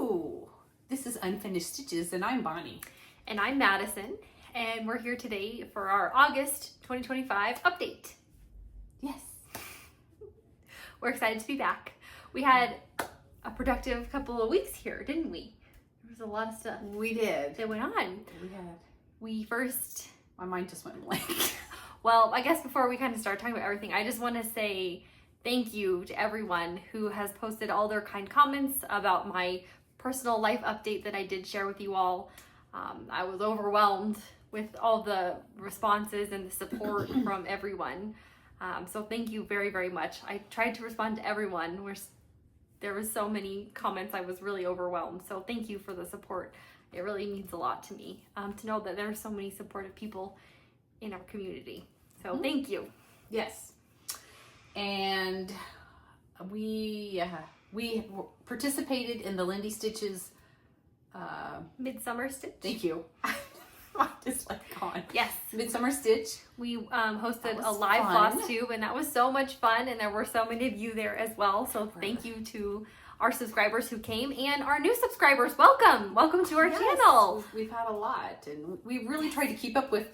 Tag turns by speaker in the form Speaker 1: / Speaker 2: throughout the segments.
Speaker 1: Hello! This is Unfinished Stitches, and I'm Bonnie.
Speaker 2: And I'm Madison, and we're here today for our August 2025 update.
Speaker 1: Yes.
Speaker 2: We're excited to be back. We had a productive couple of weeks here, didn't we? There was a lot of stuff.
Speaker 1: We did.
Speaker 2: That went on. We first...
Speaker 1: My mind just went blank.
Speaker 2: Well, I guess before we kind of start talking about everything, I just want to say thank you to everyone who has posted all their kind comments about my personal life update that I did share with you all. I was overwhelmed with all the responses and the support from everyone. So thank you very, very much. I tried to respond to everyone. There was so many comments, I was really overwhelmed. So thank you for the support. It really means a lot to me to know that there are so many supportive people in our community. So thank you.
Speaker 1: Yes. And we participated in the Lindy Stitches
Speaker 2: Midsummer Stitch.
Speaker 1: Thank you. I just like gone.
Speaker 2: Yes.
Speaker 1: Midsummer Stitch.
Speaker 2: We hosted a
Speaker 1: fun.
Speaker 2: live Flosstube, and that was so much fun, and there were so many of you there as well. So thank you to our subscribers who came and our new subscribers. Welcome to our channel.
Speaker 1: We've had a lot, and we really tried to keep up with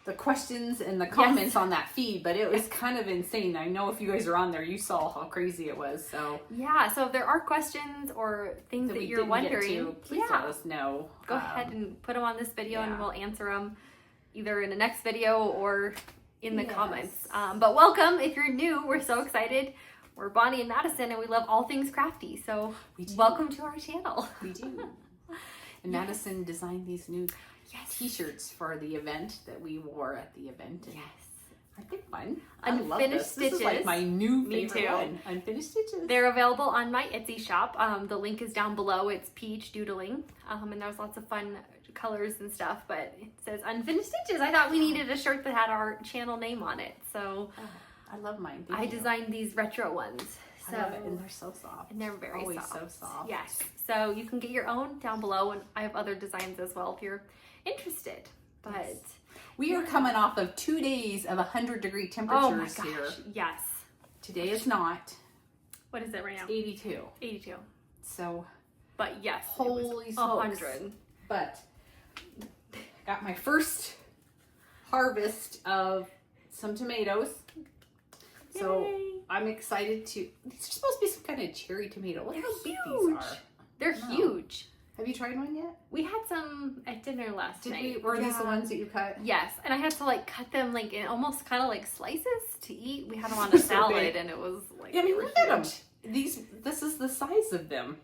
Speaker 1: the questions and the comments on that feed, but it was kind of insane. I know if you guys are on there, you saw how crazy it was. So
Speaker 2: yeah, so if there are questions or things that you're wondering,
Speaker 1: please let us know.
Speaker 2: Go ahead and put them on this video, and we'll answer them either in the next video or in the comments. But welcome if you're new. We're so excited. We're Bonnie and Madison, and we love all things crafty. So welcome to our channel.
Speaker 1: We do. And Madison designed these new t-shirts for the event that we wore at the event. And I think fun.
Speaker 2: Unfinished Stitches.
Speaker 1: This is like my new favorite
Speaker 2: Me too.
Speaker 1: one. Unfinished Stitches.
Speaker 2: They're available on my Etsy shop. The link is down below. It's PhDoodling. And there's lots of fun colors and stuff, but it says Unfinished Stitches. I thought we needed a shirt that had our channel name on it. So
Speaker 1: I love mine.
Speaker 2: I designed these retro ones. So,
Speaker 1: I love it, and they're so soft.
Speaker 2: And they're very
Speaker 1: Always
Speaker 2: soft.
Speaker 1: so soft.
Speaker 2: Yes. So you can get your own down below, and I have other designs as well if you're interested. But
Speaker 1: we are coming off of 2 days of 100-degree temperatures here.
Speaker 2: Yes.
Speaker 1: Today is not.
Speaker 2: What is it right now?
Speaker 1: 82.
Speaker 2: 82.
Speaker 1: So,
Speaker 2: but yes,
Speaker 1: holy smokes.
Speaker 2: 100.
Speaker 1: But got my first harvest of some tomatoes.
Speaker 2: Yay.
Speaker 1: So I'm excited to. These are supposed to be some kind of cherry tomato. Look how big these are.
Speaker 2: They're huge.
Speaker 1: Have you tried one yet?
Speaker 2: We had some at dinner last night.
Speaker 1: Were these the ones that you cut?
Speaker 2: Yes, and I had to like cut them like in almost kind of like slices to eat. We had them on a salad, and it was like
Speaker 1: look at them. This is the size of them.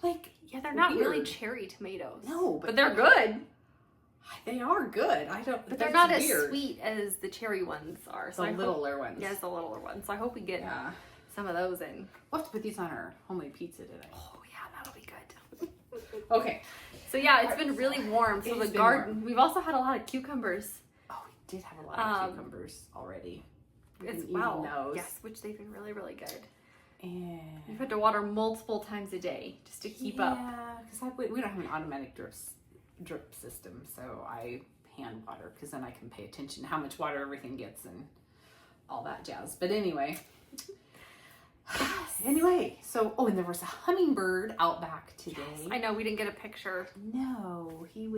Speaker 1: Like,
Speaker 2: they're not really cherry tomatoes.
Speaker 1: No,
Speaker 2: but they're good.
Speaker 1: They are good.
Speaker 2: But they're not as sweet as the cherry ones are.
Speaker 1: So the littler ones.
Speaker 2: Yes, the littler ones. So I hope we get some of those in.
Speaker 1: We'll have to put these on our homemade pizza today.
Speaker 2: Oh yeah, that'll be good.
Speaker 1: Okay.
Speaker 2: So yeah, it's been really warm. So the garden. We've also had a lot of cucumbers.
Speaker 1: Oh, we did have a lot of cucumbers already.
Speaker 2: Wow. Yes, which they've been really, really good.
Speaker 1: And
Speaker 2: you've had to water multiple times a day just to keep up.
Speaker 1: Yeah, because we don't have an automatic drip system, so I hand water because then I can pay attention to how much water everything gets and all that jazz. But anyway. So and there was a hummingbird out back today.
Speaker 2: Yes, I know we didn't get a picture.
Speaker 1: No, she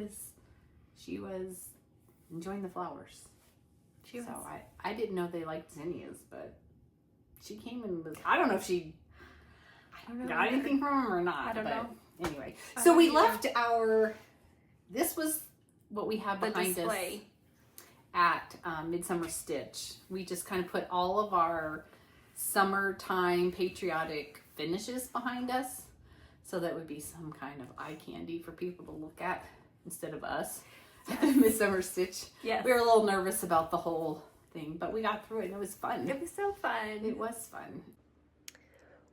Speaker 1: was enjoying the flowers. I didn't know they liked zinnias, but she came and was. I don't know if she got anything from them or not.
Speaker 2: I don't know.
Speaker 1: Anyway, so we left our. This was what we have behind us at Midsummer Stitch. We just kind of put all of our summertime patriotic finishes behind us. So that would be some kind of eye candy for people to look at instead of us. Midsummer Stitch.
Speaker 2: Yes.
Speaker 1: We were a little nervous about the whole thing, but we got through it and it was fun.
Speaker 2: It was so fun.
Speaker 1: It was fun.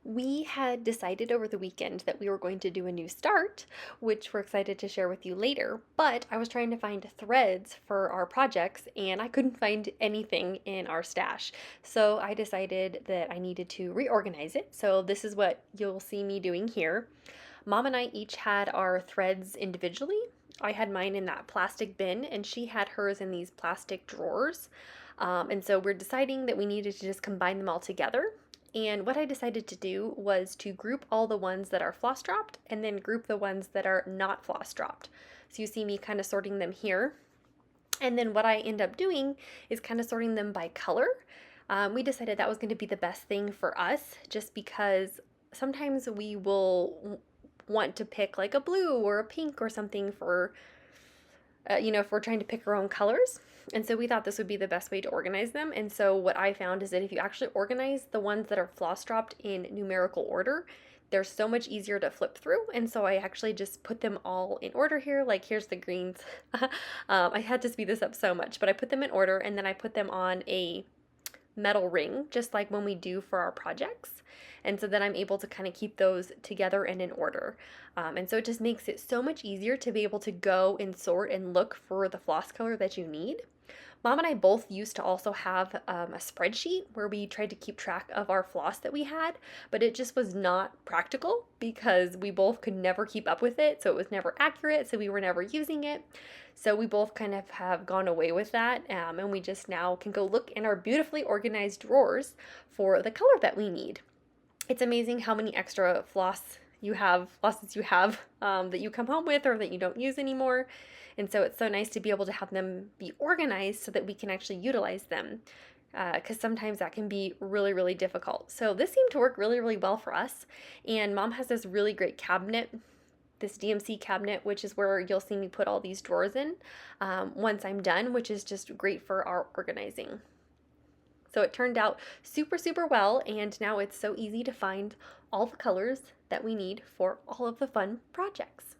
Speaker 2: We had decided over the weekend that we were going to do a new start, which we're excited to share with you later, but I was trying to find threads for our projects and I couldn't find anything in our stash. So I decided that I needed to reorganize it. So this is what you'll see me doing here. Mom and I each had our threads individually. I had mine in that plastic bin and she had hers in these plastic drawers. And so we're deciding that we needed to just combine them all together. And what I decided to do was to group all the ones that are floss dropped and then group the ones that are not floss dropped. So you see me kind of sorting them here. And then what I end up doing is kind of sorting them by color. We decided that was going to be the best thing for us, just because sometimes we will want to pick like a blue or a pink or something for, if we're trying to pick our own colors. And so we thought this would be the best way to organize them. And so what I found is that if you actually organize the ones that are floss dropped in numerical order, they're so much easier to flip through. And so I actually just put them all in order here. Like here's the greens. I had to speed this up so much, but I put them in order and then I put them on a metal ring, just like when we do for our projects. And so then I'm able to kind of keep those together and in order. And so it just makes it so much easier to be able to go and sort and look for the floss color that you need. Mom and I both used to also have a spreadsheet where we tried to keep track of our floss that we had, but it just was not practical because we both could never keep up with it, so it was never accurate, so we were never using it. So we both kind of have gone away with that, and we just now can go look in our beautifully organized drawers for the color that we need. It's amazing how many extra flosses you have that you come home with or that you don't use anymore. And so it's so nice to be able to have them be organized so that we can actually utilize them, because sometimes that can be really, really difficult. So this seemed to work really, really well for us. And Mom has this really great cabinet, this DMC cabinet, which is where you'll see me put all these drawers in once I'm done, which is just great for our organizing. So it turned out super, super well, and now it's so easy to find all the colors that we need for all of the fun projects.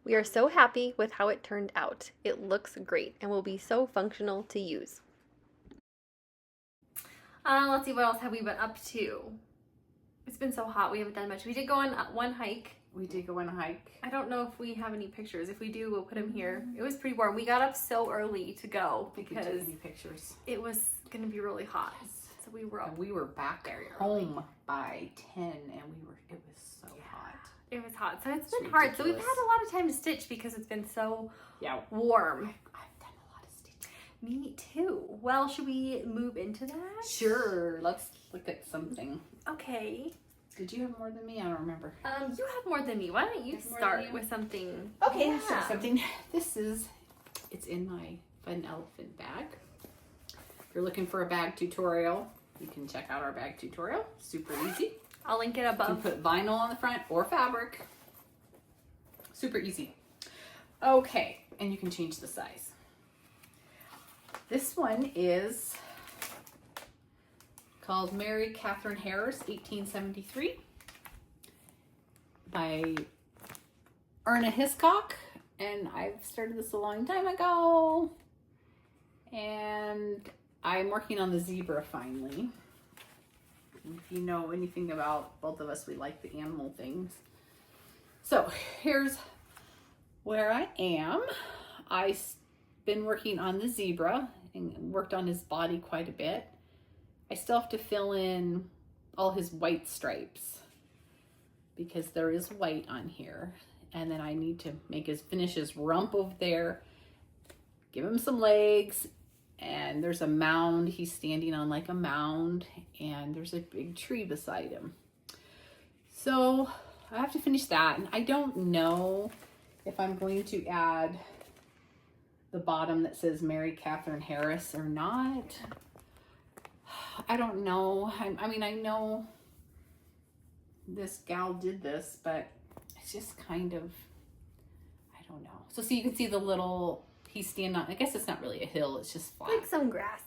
Speaker 2: We are so happy with how it turned out. It looks great and will be so functional to use. Let's see, what else have we been up to? It's been so hot, we haven't done much. We did go on one hike.
Speaker 1: We did go on a hike.
Speaker 2: I don't know if we have any pictures. If we do, we'll put them here. It was pretty warm. We got up so early to go because
Speaker 1: any pictures.
Speaker 2: It was going to be really hot. So we were up.
Speaker 1: And we were back
Speaker 2: very
Speaker 1: home by 10, and it was so hot.
Speaker 2: It was hot, so it's been hard. So we've had a lot of time to stitch because it's been so warm.
Speaker 1: I've done a lot of stitching.
Speaker 2: Me too. Well, should we move into that?
Speaker 1: Sure. Let's look at something.
Speaker 2: Okay.
Speaker 1: Did you have more than me? I don't remember.
Speaker 2: You have more than me. Why don't you start with something?
Speaker 1: Okay, let's start something. It's in my Fun Elephant bag. If you're looking for a bag tutorial, you can check out our bag tutorial. Super easy.
Speaker 2: I'll link it above.
Speaker 1: You can put vinyl on the front or fabric. Super easy. Okay, and you can change the size. This one is called Mary Catherine Harris, 1873, by Erna Hiscock, and I've started this a long time ago, and I'm working on the zebra finally. If you know anything about both of us, we like the animal things. So here's where I am. I've been working on the zebra and worked on his body quite a bit. I still have to fill in all his white stripes because there is white on here. And then I need to finish his rump over there, give him some legs, and there's a mound. He's standing on like a mound, and there's a big tree beside him. So I have to finish that, and I don't know if I'm going to add the bottom that says Mary Catherine Harris or not. I don't know. I mean, I know this gal did this, but it's just kind of, I don't know. So see, you can see the little, he's standing on, I guess it's not really a hill, it's just flat.
Speaker 2: Like some grass.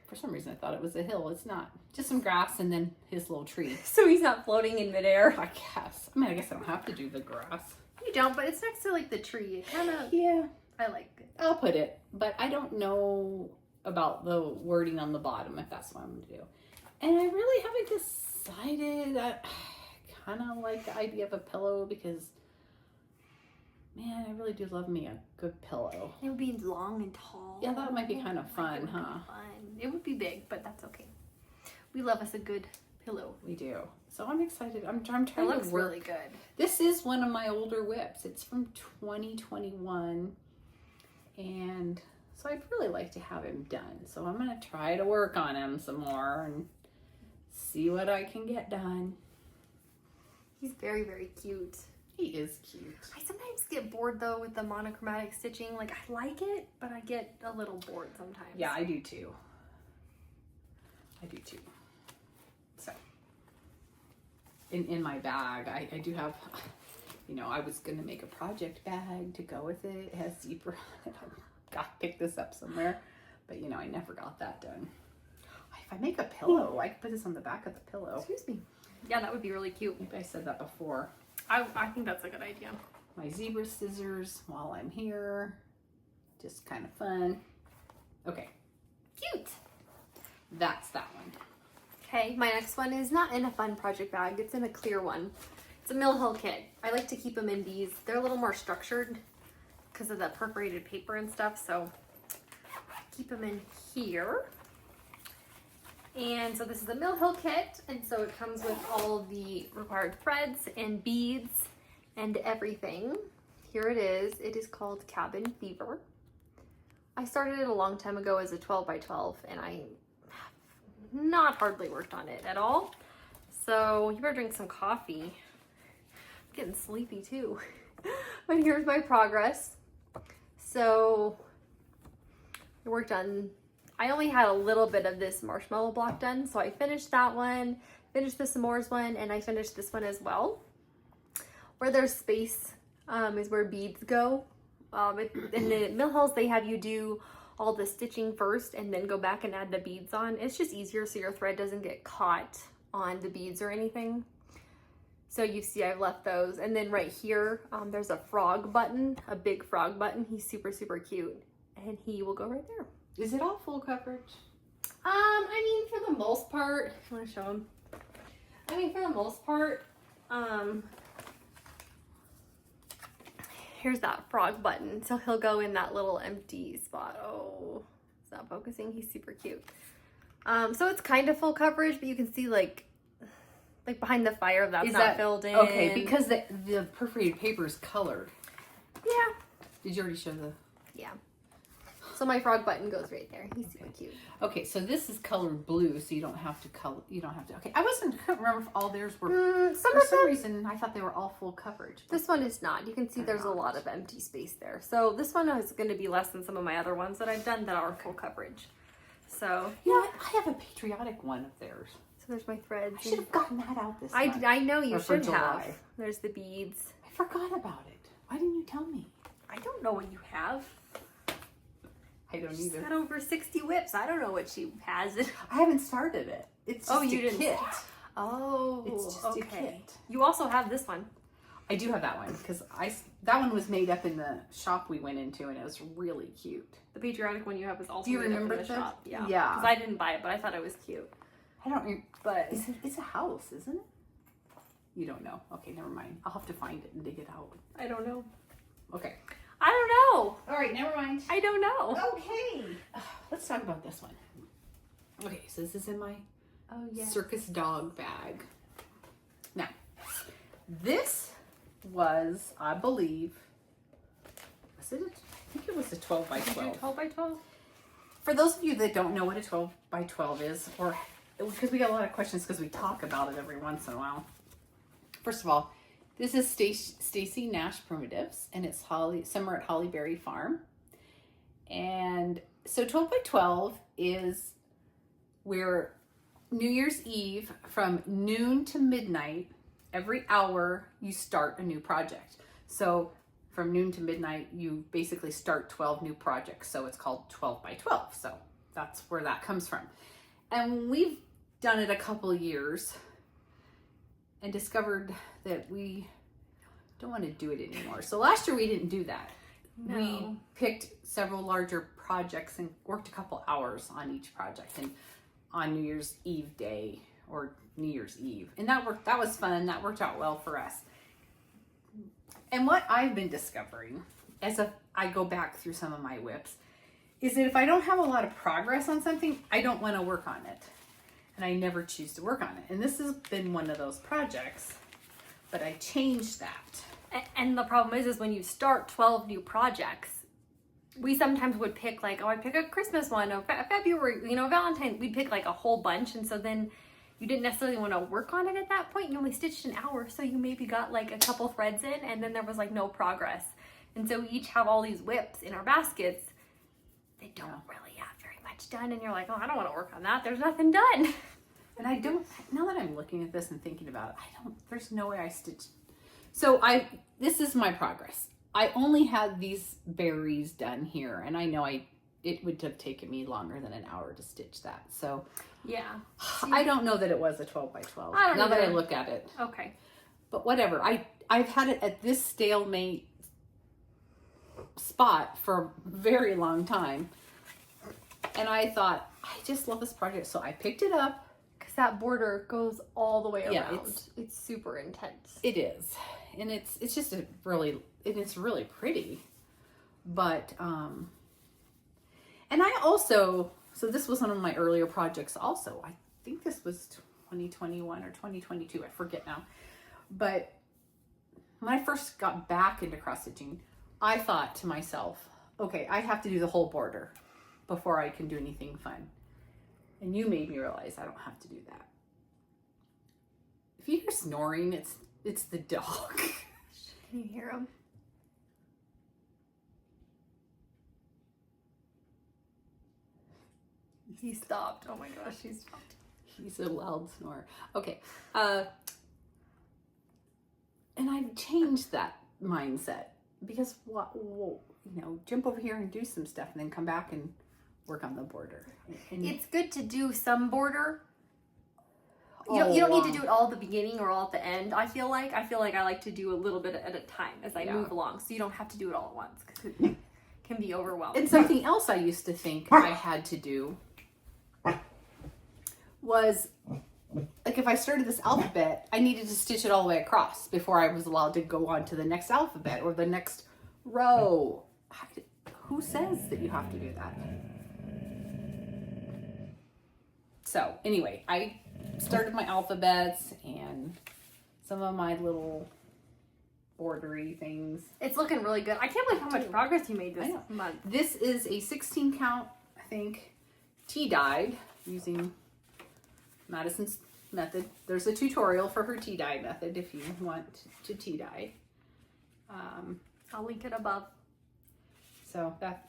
Speaker 1: For some reason I thought it was a hill. It's not. Just some grass and then his little tree.
Speaker 2: So he's not floating in midair.
Speaker 1: I guess. I mean, I guess I don't have to do the grass.
Speaker 2: You don't, but it's next to like the tree. It kind of,
Speaker 1: yeah.
Speaker 2: I like it.
Speaker 1: I'll put it, but I don't know about the wording on the bottom if that's what I'm going to do. And I really haven't decided. I kind of like the idea of a pillow because, man, I really do love me a good pillow.
Speaker 2: It would be long and tall.
Speaker 1: Yeah, that might be kind of fun, huh?
Speaker 2: It would be big, but that's okay. We love us a good pillow.
Speaker 1: We do. So I'm excited. I'm trying
Speaker 2: to work. It looks really good.
Speaker 1: This is one of my older whips. It's from 2021. And so I'd really like to have him done. So I'm going to try to work on him some more and see what I can get done.
Speaker 2: He's very, very cute.
Speaker 1: He is cute.
Speaker 2: I sometimes get bored though with the monochromatic stitching. Like I like it, but I get a little bored sometimes.
Speaker 1: Yeah, I do too. I do too. So, in my bag, I do have, you know, I was going to make a project bag to go with it. It has zebra on it. I got pick this up somewhere, but you know, I never got that done. If I make a pillow, I could put this on the back of the pillow.
Speaker 2: Excuse me. Yeah, that would be really cute.
Speaker 1: Maybe I said that before.
Speaker 2: I think that's a good idea.
Speaker 1: My zebra scissors while I'm here. Just kind of fun. Okay.
Speaker 2: Cute.
Speaker 1: That's that one.
Speaker 2: Okay, my next one is not in a fun project bag. It's in a clear one. It's a Mill Hill kit. I like to keep them in these. They're a little more structured because of the perforated paper and stuff. So keep them in here. And so this is the Mill Hill kit, and so it comes with all of the required threads and beads and everything. Here it is. It is called Cabin Fever. I started it a long time ago as a 12 by 12, and I have not hardly worked on it at all. So you better drink some coffee. I'm getting sleepy too. But here's my progress. So I worked on, I only had a little bit of this marshmallow block done, so I finished that one, finished the s'mores one, and I finished this one as well. Where there's space is where beads go. In the Mill Hills, they have you do all the stitching first and then go back and add the beads on. It's just easier so your thread doesn't get caught on the beads or anything. So you see I've left those. And then right here, there's a frog button, a big frog button. He's super, super cute. And he will go right there.
Speaker 1: Is it all full coverage?
Speaker 2: I mean, for the most part, I want to show him. I mean, for the most part, here's that frog button. So he'll go in that little empty spot. Oh, it's not focusing. He's super cute. So it's kind of full coverage, but you can see like behind the fire, that's not filled in.
Speaker 1: Okay, because the perforated paper is colored.
Speaker 2: Yeah.
Speaker 1: Did you already show the?
Speaker 2: Yeah. So my frog button goes right there. He's super cute.
Speaker 1: Okay, so this is colored blue, so you don't have to color. You don't have to. Okay, I couldn't remember if all theirs were. For some reason, I thought they were all full coverage.
Speaker 2: This one is not. You can see there's a lot of empty space there. So this one is going to be less than some of my other ones that I've done that are full coverage. So
Speaker 1: yeah, I have a patriotic one of theirs.
Speaker 2: So there's my threads.
Speaker 1: I should have gotten that out this month.
Speaker 2: I know you should
Speaker 1: July.
Speaker 2: have. There's the beads.
Speaker 1: I forgot about it. Why didn't you tell me?
Speaker 2: I don't know what you have.
Speaker 1: I don't
Speaker 2: She's
Speaker 1: either.
Speaker 2: had over 60 whips. I don't know what she has.
Speaker 1: I haven't started it. It's just
Speaker 2: you
Speaker 1: a
Speaker 2: didn't.
Speaker 1: kit.
Speaker 2: Oh,
Speaker 1: It's just a kit.
Speaker 2: You also have this one.
Speaker 1: I do have that one because that one was made up in the shop we went into, and it was really cute.
Speaker 2: The patriotic one you have was also
Speaker 1: Do you
Speaker 2: made up
Speaker 1: remember
Speaker 2: in the
Speaker 1: this?
Speaker 2: shop. Yeah.
Speaker 1: Yeah.
Speaker 2: Because I didn't buy it, but I thought it was cute.
Speaker 1: I don't remember, but it's a house, isn't it? You don't know. Okay, never mind. I'll have to find it and dig it out.
Speaker 2: I don't know.
Speaker 1: Okay.
Speaker 2: I don't know.
Speaker 1: All right, never mind.
Speaker 2: I don't know.
Speaker 1: Okay. Let's talk about this one. Okay, so this is in my circus dog bag. Now, this was, I believe, I think it was a 12 by 12.
Speaker 2: Did you do 12 by 12?
Speaker 1: For those of you that don't know what a 12 by 12 is, or because we get a lot of questions because we talk about it every once in a while. First of all, this is Stacy Nash Primitives, and it's Summer at Hollyberry Farm. And so 12 by 12 is where New Year's Eve from noon to midnight, every hour you start a new project. So from noon to midnight, you basically start 12 new projects. So it's called 12 by 12. So that's where that comes from. And we've done it a couple of years and discovered that we don't want to do it anymore. So last year we didn't do that.
Speaker 2: No.
Speaker 1: We picked several larger projects and worked a couple hours on each project, and on New Year's Eve day or New Year's Eve. And that was fun. That worked out well for us. And what I've been discovering as I go back through some of my whips is that if I don't have a lot of progress on something, I don't want to work on it. And I never choose to work on it. And this has been one of those projects, but I changed that.
Speaker 2: And the problem is when you start 12 new projects, we sometimes would pick I pick a Christmas one, or February, Valentine, we'd pick a whole bunch. And so then you didn't necessarily want to work on it at that point. You only stitched an hour, so you maybe got like a couple threads in, and then there was like no progress. And so we each have all these whips in our baskets. They don't really have very much done, and you're like, oh, I don't want to work on that. There's nothing done.
Speaker 1: And I don't, now that I'm looking at this and thinking about it, there's no way I stitched. So this is my progress. I only had these berries done here, and I know it would have taken me longer than an hour to stitch that. So
Speaker 2: yeah,
Speaker 1: I don't know that it was a 12 by 12. Now that I look at it.
Speaker 2: Okay.
Speaker 1: But whatever. I've had it at this stalemate spot for a very long time. And I thought, I just love this project. So I picked it up.
Speaker 2: Because that border goes all the way around.
Speaker 1: Yeah,
Speaker 2: it's super intense.
Speaker 1: It is. And it's just it's really pretty. But, and I also, so this was one of my earlier projects also. I think this was 2021 or 2022. I forget now. But when I first got back into cross stitching, I thought to myself, okay, I have to do the whole border before I can do anything fun. And you made me realize I don't have to do that. If you hear snoring, it's the dog.
Speaker 2: Can you hear him? He stopped. Oh my gosh, he stopped.
Speaker 1: He's a loud snorer. Okay. And I've changed that mindset because jump over here and do some stuff and then come back and work on the border. And
Speaker 2: it's good to do some border. You don't need to do it all at the beginning or all at the end. I feel like I like to do a little bit at a time as I move along, so you don't have to do it all at once because it can be overwhelming.
Speaker 1: And something else I used to think I had to do was, like, if I started this alphabet, I needed to stitch it all the way across before I was allowed to go on to the next alphabet or the next row. Who says that you have to do that? So anyway, I started my alphabets and some of my little bordery things.
Speaker 2: It's looking really good. I can't believe how much progress you made this month.
Speaker 1: This is a 16 count, I think, tea dyed using Madison's method. There's a tutorial for her tea dye method if you want to tea dye.
Speaker 2: I'll link it above.
Speaker 1: So that's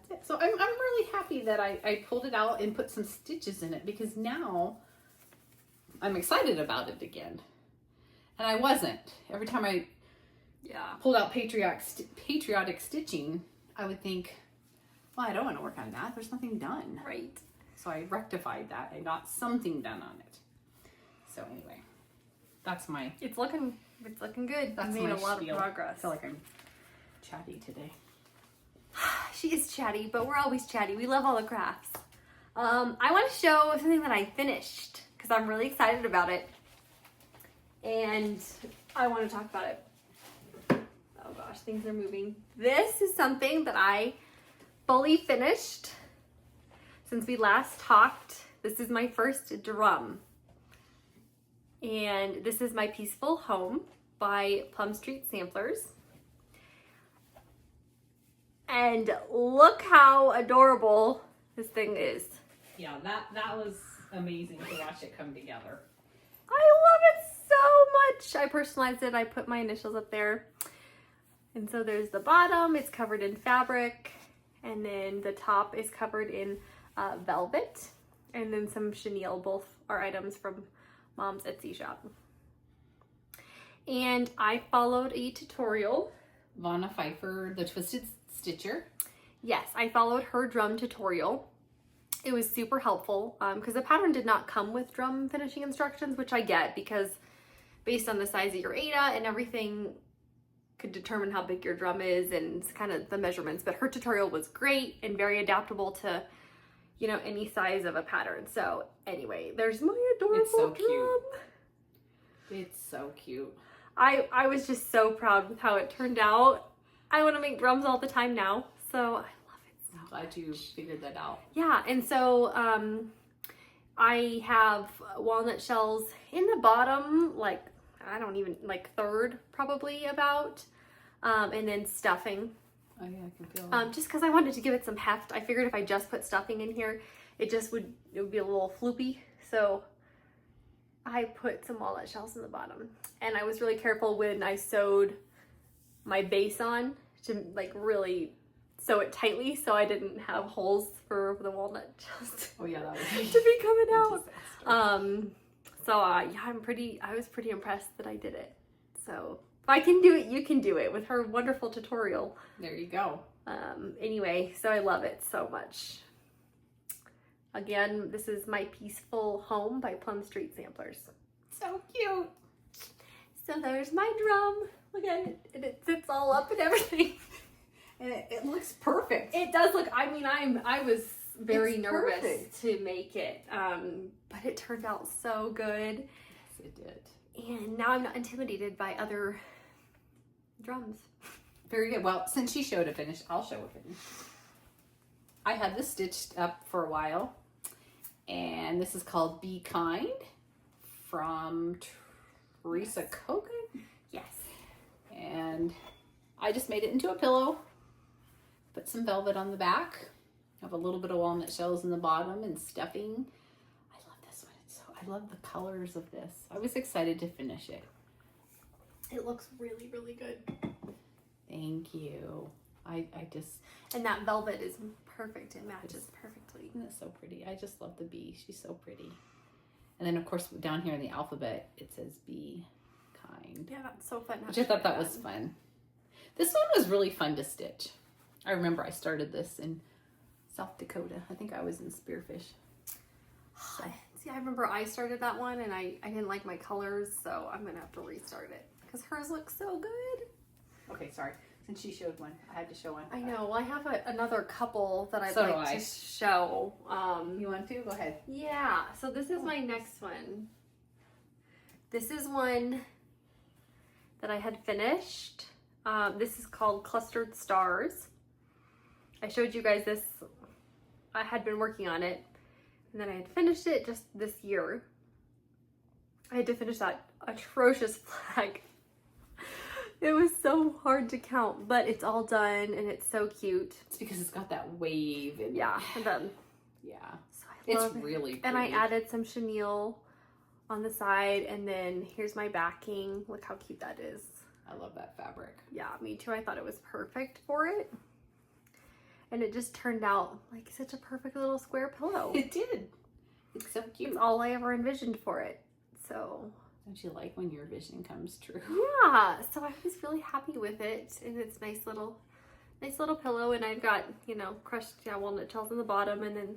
Speaker 1: it. So I'm really happy that I pulled it out and put some stitches in it because now I'm excited about it again. And I wasn't. Every time I pulled out patriotic stitching, I would think, well, I don't want to work on that. There's nothing done.
Speaker 2: Right.
Speaker 1: So I rectified that and got something done on it. So anyway, that's my...
Speaker 2: It's looking good.
Speaker 1: That's
Speaker 2: you made
Speaker 1: my
Speaker 2: a lot
Speaker 1: spiel.
Speaker 2: of progress.
Speaker 1: I feel like I'm chatty today.
Speaker 2: She is chatty, but we're always chatty. We love all the crafts. I want to show something that I finished because I'm really excited about it. And I want to talk about it. Oh gosh, things are moving. This is something that I fully finished since we last talked. This is my first drum. And this is my Peaceful Home by Plum Street Samplers. And look how adorable this thing is.
Speaker 1: Yeah, that was amazing to watch it come together.
Speaker 2: I love it so much. I personalized it. I put my initials up there. And so there's the bottom. It's covered in fabric. And then the top is covered in velvet. And then some chenille. Both are items from Mom's Etsy shop. And I followed a tutorial.
Speaker 1: Vonna Pfeiffer, the Twisted Stitcher.
Speaker 2: Yes, I followed her drum tutorial. It was super helpful because the pattern did not come with drum finishing instructions, which I get because based on the size of your Ada and everything could determine how big your drum is and kind of the measurements. But her tutorial was great and very adaptable to, you know, any size of a pattern. So anyway, there's my adorable
Speaker 1: It's so
Speaker 2: drum.
Speaker 1: Cute. It's so cute.
Speaker 2: I was just so proud with how it turned out. I want to make drums all the time now, so I love it so much.
Speaker 1: I'm glad you figured that out.
Speaker 2: Yeah, and so I have walnut shells in the bottom, like, I don't even, like third probably about, and then stuffing.
Speaker 1: Oh yeah, I can feel it.
Speaker 2: Just because I wanted to give it some heft. I figured if I just put stuffing in here, it would be a little floopy. So I put some walnut shells in the bottom, and I was really careful when I sewed my base on to like really sew it tightly so I didn't have holes for the walnut shells
Speaker 1: Oh yeah, that
Speaker 2: to
Speaker 1: was
Speaker 2: be coming out.
Speaker 1: disaster.
Speaker 2: Yeah, I was pretty impressed that I did it. So if I can do it, you can do it with her wonderful tutorial.
Speaker 1: There you go.
Speaker 2: Anyway, so I love it so much. Again, this is My Peaceful Home by Plum Street Samplers.
Speaker 1: So cute.
Speaker 2: So there's my drum. Look at it. And it sits all up and everything.
Speaker 1: And it looks perfect.
Speaker 2: It does look, I mean, I was very
Speaker 1: It's
Speaker 2: nervous
Speaker 1: perfect.
Speaker 2: to make it. But it turned out so good.
Speaker 1: Yes, it did.
Speaker 2: And now I'm not intimidated by other drums.
Speaker 1: Very good. Well, since she showed a finish, I'll show a finish. I had this stitched up for a while. And this is called Be Kind from Teresa Kogan.
Speaker 2: Yes.
Speaker 1: And I just made it into a pillow. Put some velvet on the back. Have a little bit of walnut shells in the bottom and stuffing. I love this one. I love the colors of this. I was excited to finish it.
Speaker 2: It looks really, really good.
Speaker 1: Thank you. I just,
Speaker 2: And that velvet is perfect. It matches perfectly.
Speaker 1: isn't it so pretty? I just love the bee. She's so pretty. And then of course down here in the alphabet it says Be Kind.
Speaker 2: Yeah, that's so fun.
Speaker 1: Which I thought that was fun. This one was really fun to stitch. I remember I started this in South Dakota. I think I was in Spearfish.
Speaker 2: See, I remember I started that one and I didn't like my colors, so I'm gonna have to restart it because hers looks so good.
Speaker 1: Okay, sorry. Since she showed one, I had to show one.
Speaker 2: I know. Well, I have another couple that I'd
Speaker 1: So do
Speaker 2: like
Speaker 1: I.
Speaker 2: to show.
Speaker 1: You want to? Go ahead.
Speaker 2: Yeah. So this is my next one. This is one that I had finished. This is called Clustered Stars. I showed you guys this. I had been working on it, and then I had finished it just this year. I had to finish that atrocious flag. It was so hard to count, but it's all done and it's so cute.
Speaker 1: It's because it's got that wave. And
Speaker 2: Yeah, and then
Speaker 1: yeah.
Speaker 2: so I
Speaker 1: It's
Speaker 2: love it.
Speaker 1: really pretty.
Speaker 2: And I added some chenille on the side, and then here's my backing. Look how cute that is.
Speaker 1: I love that fabric.
Speaker 2: Yeah, me too. I thought it was perfect for it. And it just turned out like such a perfect little square pillow.
Speaker 1: It did. It's so cute.
Speaker 2: It's all I ever envisioned for it. So
Speaker 1: Don't you like when your vision comes true?
Speaker 2: yeah, so I was really happy with it, and it's nice little pillow. And I've got, you know, crushed walnut shells in the bottom, and then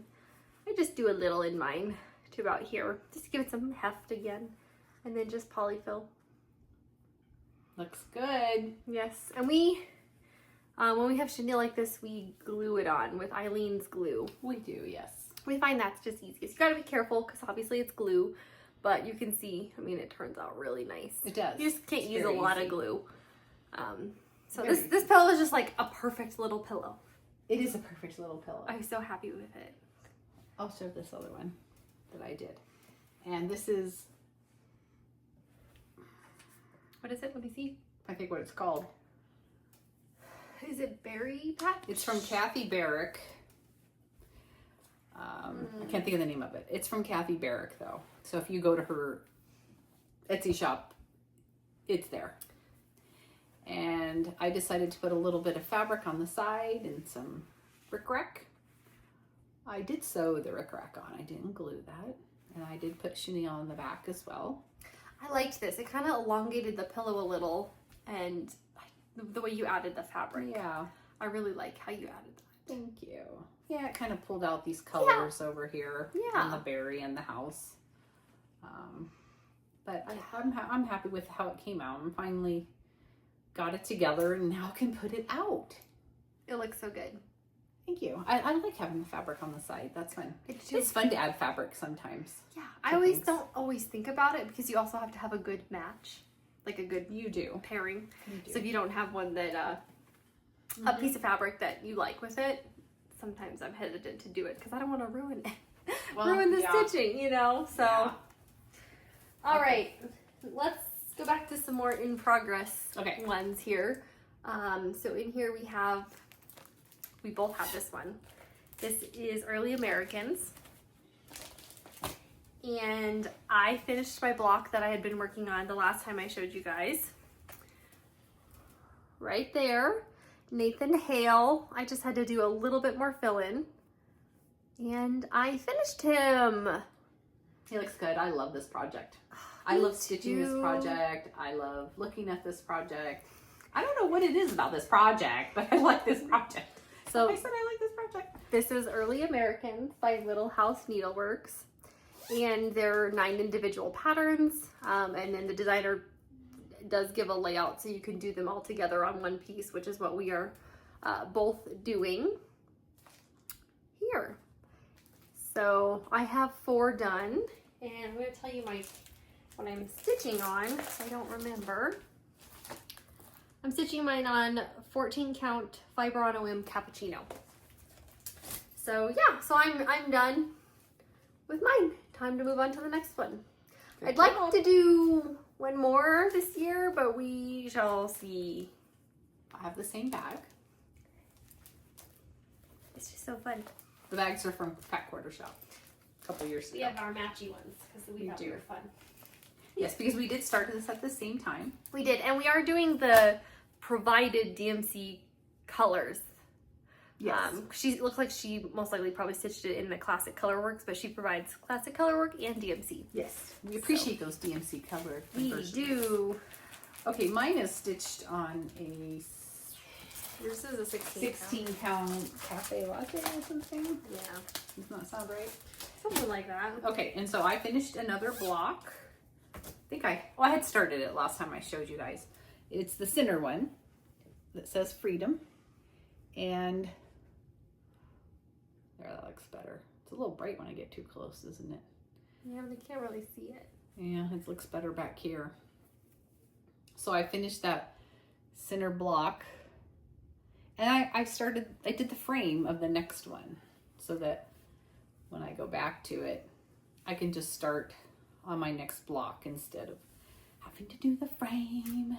Speaker 2: I just do a little in mine to about here, just to give it some heft again, and then just polyfill.
Speaker 1: Looks good.
Speaker 2: Yes, and we when we have chenille like this, we glue it on with Eileen's glue.
Speaker 1: We do, yes.
Speaker 2: We find that's just easiest. You gotta be careful because obviously it's glue, but you can see, I mean, it turns out really nice.
Speaker 1: It does.
Speaker 2: You just can't
Speaker 1: It's
Speaker 2: use a
Speaker 1: very
Speaker 2: lot
Speaker 1: easy.
Speaker 2: of glue. So
Speaker 1: Very
Speaker 2: this pillow is just like a perfect little pillow.
Speaker 1: It is a perfect little pillow.
Speaker 2: I'm so happy with it.
Speaker 1: I'll show this other one that I did. And this is,
Speaker 2: What is it? Let me see.
Speaker 1: I think what it's called.
Speaker 2: Is it Berry Patch?
Speaker 1: It's from Kathy Barrick. I can't think of the name of it. It's from Kathy Barrick though. So if you go to her Etsy shop, it's there. And I decided to put a little bit of fabric on the side and some rickrack. I did sew the rickrack on. I didn't glue that. And I did put chenille on the back as well.
Speaker 2: I liked this. It kind of elongated the pillow a little, and the way you added the fabric.
Speaker 1: Yeah.
Speaker 2: I really like how you added that.
Speaker 1: Thank you. Yeah, it kind of pulled out these colors over here.
Speaker 2: Yeah.
Speaker 1: On the berry and the house. But I'm happy with how it came out. I finally got it together and now I can put it out.
Speaker 2: It looks so good.
Speaker 1: Thank you. I like having the fabric on the side. That's fun.
Speaker 2: It's
Speaker 1: fun to add fabric sometimes.
Speaker 2: Yeah, I always don't always think about it because you also have to have a good match, like a good pairing.
Speaker 1: You do.
Speaker 2: So if you don't have one that a piece of fabric that you like with it, sometimes I'm hesitant to do it because I don't want to ruin it, ruin the stitching, you know. So, all right, let's go back to some more in progress ones here. So in here we both have this one. This is Early Americans. And I finished my block that I had been working on the last time I showed you guys. Right there, Nathan Hale. I just had to do a little bit more fill-in. And I finished him.
Speaker 1: He looks good. I love this project. I love stitching this project. I love looking at this project. I don't know what it is about this project, but I like this project. So I said I like this project.
Speaker 2: This is Early Americans by Little House Needleworks. And there are 9 individual patterns. And then the designer does give a layout so you can do them all together on one piece, which is what we are both doing here. So I have 4 done, and I'm going to tell you what I'm stitching on. I don't remember. I'm stitching mine on 14 count fiber on a whim cappuccino. So yeah, so I'm done with mine. Time to move on to the next one. I'd like to do one more this year, but we shall see.
Speaker 1: I have the same bag.
Speaker 2: It's just so fun.
Speaker 1: The bags are from Fat Quarter Shop a couple years ago.
Speaker 2: We have our matchy ones because we thought they were fun.
Speaker 1: Yes, because we did start this at the same time.
Speaker 2: We did, and we are doing the provided DMC colors.
Speaker 1: Yes.
Speaker 2: She looks like she most likely probably stitched it in the Classic Colorworks, but she provides Classic Colorwork and DMC.
Speaker 1: Yes, we appreciate those DMC color conversions.
Speaker 2: We do.
Speaker 1: Okay, mine is stitched on a
Speaker 2: Yours is a 16
Speaker 1: count cafe latte or something.
Speaker 2: Yeah.
Speaker 1: Doesn't that sound right?
Speaker 2: Something like that.
Speaker 1: Okay, and so I finished another block. I had started it last time I showed you guys. It's the center one that says Freedom. And there, that looks better. It's a little bright when I get too close, isn't it?
Speaker 2: Yeah, they can't really see it.
Speaker 1: Yeah, it looks better back here. So I finished that center block. And I did the frame of the next one so that when I go back to it, I can just start on my next block instead of having to do the frame.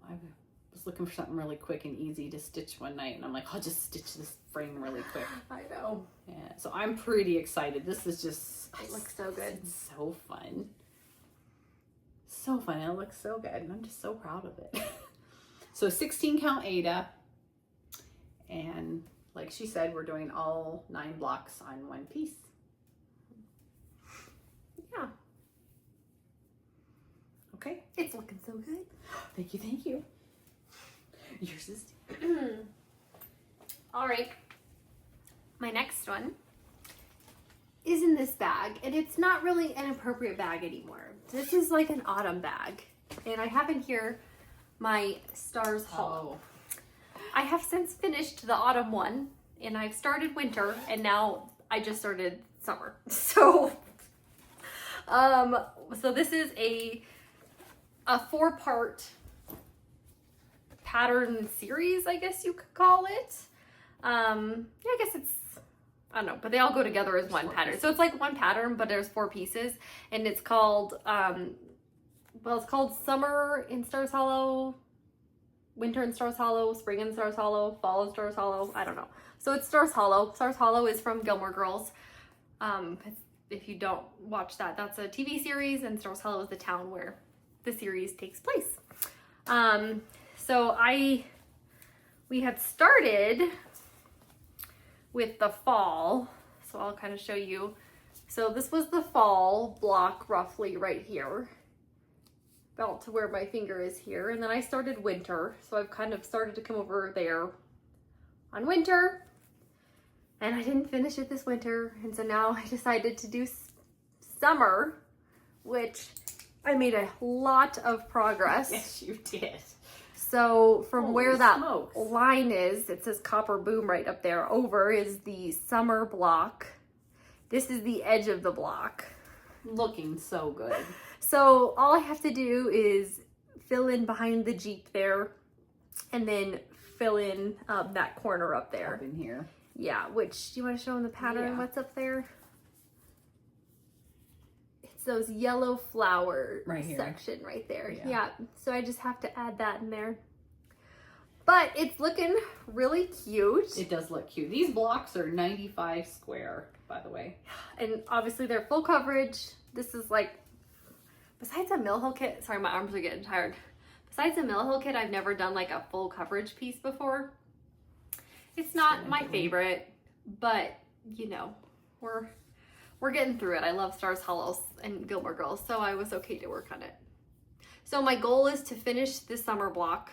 Speaker 1: I was looking for something really quick and easy to stitch one night, and I'm like, I'll just stitch this frame really quick.
Speaker 2: I know.
Speaker 1: Yeah, so I'm pretty excited. This is just,
Speaker 2: it looks so good.
Speaker 1: It's so fun. So fun. It looks so good, and I'm just so proud of it. So 16 count Ada, and like she said, we're doing all 9 blocks on one piece.
Speaker 2: Yeah.
Speaker 1: Okay.
Speaker 2: It's looking so good.
Speaker 1: Thank you, thank you. Yours is
Speaker 2: all right. My next one is in this bag, and it's not really an appropriate bag anymore. This is like an autumn bag, and I have in here my Stars Hollow. I have since finished the autumn one, and I've started winter, and now I just started summer. So this is a 4-part pattern series, I guess you could call it. Yeah, I guess it's, I don't know, but they all go together as one pattern. So it's like one pattern, but there's 4 pieces, and it's called, well, it's called Summer in Stars Hollow, Winter in Stars Hollow, Spring in Stars Hollow, Fall in Stars Hollow. I don't know. So it's Stars Hollow. Stars Hollow is from Gilmore Girls. If you don't watch that, that's a TV series, and Stars Hollow is the town where the series takes place. So we had started with the fall, so I'll kind of show you. So this was the fall block roughly right here, about to where my finger is here, and then I started winter, so I've kind of started to come over there on winter, and I didn't finish it this winter, and so now I decided to do summer, which I made a lot of progress.
Speaker 1: Yes, you did.
Speaker 2: So from
Speaker 1: Holy
Speaker 2: where that
Speaker 1: smokes.
Speaker 2: line is, it says Copper Boom right up there, over is the summer block. This is the edge of the block.
Speaker 1: Looking so good.
Speaker 2: So all I have to do is fill in behind the Jeep there, and then fill in that corner up there.
Speaker 1: Up in here.
Speaker 2: Yeah, which, do you want to show them the pattern?
Speaker 1: Yeah.
Speaker 2: What's up there? It's those yellow flower
Speaker 1: Right here.
Speaker 2: section right there.
Speaker 1: Yeah.
Speaker 2: Yeah, so I just have to add that in there. But it's looking really cute.
Speaker 1: It does look cute. These blocks are 95 square. by the way.
Speaker 2: And obviously they're full coverage. This is like, besides a Mill Hill kit, sorry, my arms are getting tired. Besides a Mill Hill kit, I've never done like a full coverage piece before. It's not my favorite, but you know, we're getting through it. I love Stars Hollows and Gilmore Girls, so I was okay to work on it. So my goal is to finish this summer block.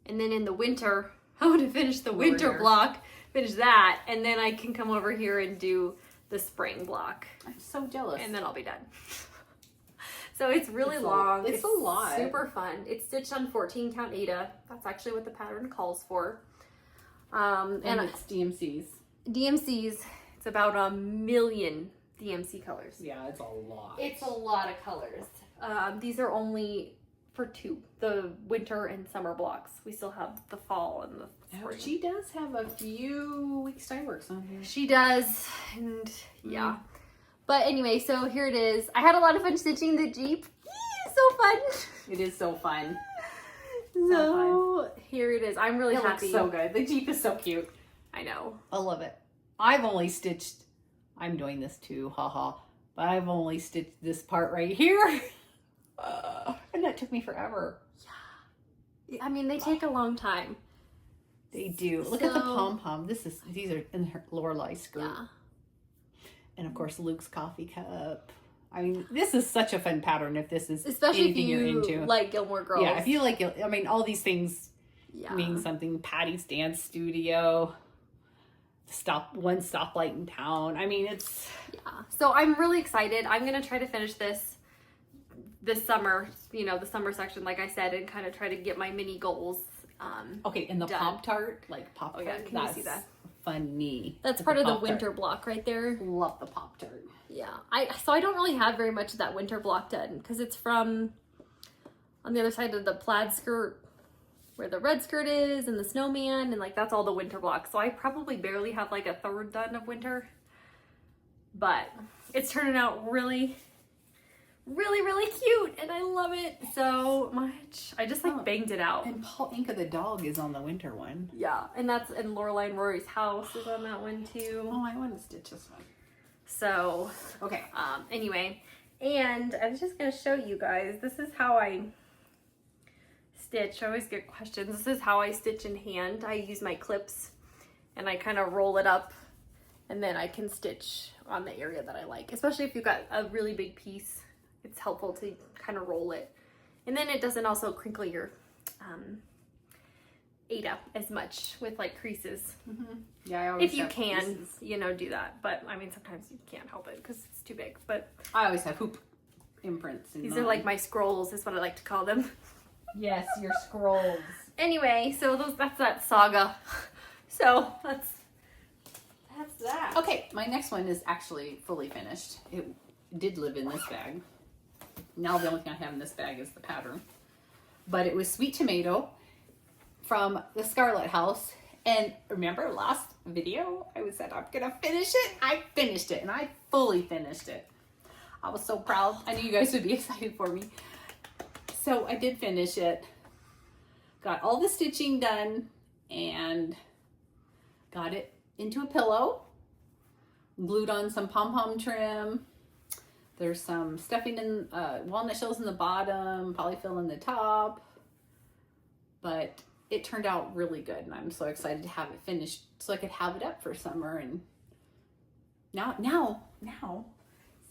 Speaker 2: And then in the winter, I want to finish the winter block, finish that, and then I can come over here and do the spring block.
Speaker 1: I'm so jealous.
Speaker 2: And then I'll be done. So it's really long.
Speaker 1: It's a lot.
Speaker 2: Super fun. It's stitched on 14 count Aida. That's actually what the pattern calls for. And
Speaker 1: it's DMCs.
Speaker 2: DMCs. It's about 1 million DMC colors.
Speaker 1: Yeah, it's a lot.
Speaker 2: It's a lot of colors. These are only for 2, the winter and summer blocks. We still have the fall and the spring.
Speaker 1: She does have a few weeks dye works on here.
Speaker 2: She does, and yeah. But anyway, so here it is. I had a lot of fun stitching the Jeep. So fun.
Speaker 1: It is so fun.
Speaker 2: So here it is. I'm really happy.
Speaker 1: Looks so good. The Jeep is so cute.
Speaker 2: I know.
Speaker 1: I love it. I've only stitched, I'm doing this too, haha. But I've only stitched this part right here. And that took me forever.
Speaker 2: Yeah. I mean, they take a long time.
Speaker 1: They do. Look at the pom-pom. These are in her Lorelei skirt. Yeah. And of course, Luke's coffee cup. I mean, this is such a fun pattern if this is
Speaker 2: especially
Speaker 1: anything
Speaker 2: if you
Speaker 1: you're into.
Speaker 2: Like Gilmore Girls.
Speaker 1: Yeah, if you like, I mean, all these things mean something. Patty's Dance Studio. One stoplight in town. I mean, it's...
Speaker 2: Yeah. So I'm really excited. I'm going to try to finish this summer, you know, the summer section, like I said, and kind of try to get my mini goals
Speaker 1: okay, and the Pop-Tart, like Pop-Tart.
Speaker 2: Oh, yeah. Can you see that?
Speaker 1: Funny.
Speaker 2: That's part of the winter block right there.
Speaker 1: Love the Pop-Tart.
Speaker 2: Yeah. So I don't really have very much of that winter block done because it's from on the other side of the plaid skirt where the red skirt is and the snowman, and like that's all the winter block. So I probably barely have like a third done of winter, but it's turning out really, really, really cute, and I love it so much. I just like banged it out.
Speaker 1: And Paul Inca the dog is on the winter one.
Speaker 2: Yeah, and Lorelei and Rory's house is on that one too.
Speaker 1: Oh, I want to stitch this one.
Speaker 2: So
Speaker 1: okay.
Speaker 2: Anyway, and I was just gonna show you guys. This is how I stitch. I always get questions. This is how I stitch in hand. I use my clips and I kind of roll it up, and then I can stitch on the area that I like. Especially if you've got a really big piece, it's helpful to kind of roll it, and then it doesn't also crinkle your Aida as much with like creases.
Speaker 1: Yeah, I always
Speaker 2: if you
Speaker 1: have
Speaker 2: can,
Speaker 1: creases.
Speaker 2: you know, do that. But I mean, sometimes you can't help it because it's too big. But
Speaker 1: I always have hoop imprints.
Speaker 2: These are like my scrolls, is what I like to call them.
Speaker 1: Yes, your scrolls.
Speaker 2: Anyway, so that's that saga. So that's that.
Speaker 1: Okay, my next one is actually fully finished. It did live in this bag. Now the only thing I have in this bag is the pattern. But it was Sweet Tomato from the Scarlet House. And remember last video, I said I'm gonna finish it. I finished it, and I fully finished it. I was so proud. I knew you guys would be excited for me. So I did finish it. Got all the stitching done and got it into a pillow. Glued on some pom-pom trim. There's some stuffing in walnut shells in the bottom, polyfill in the top. But it turned out really good, and I'm so excited to have it finished so I could have it up for summer. And now,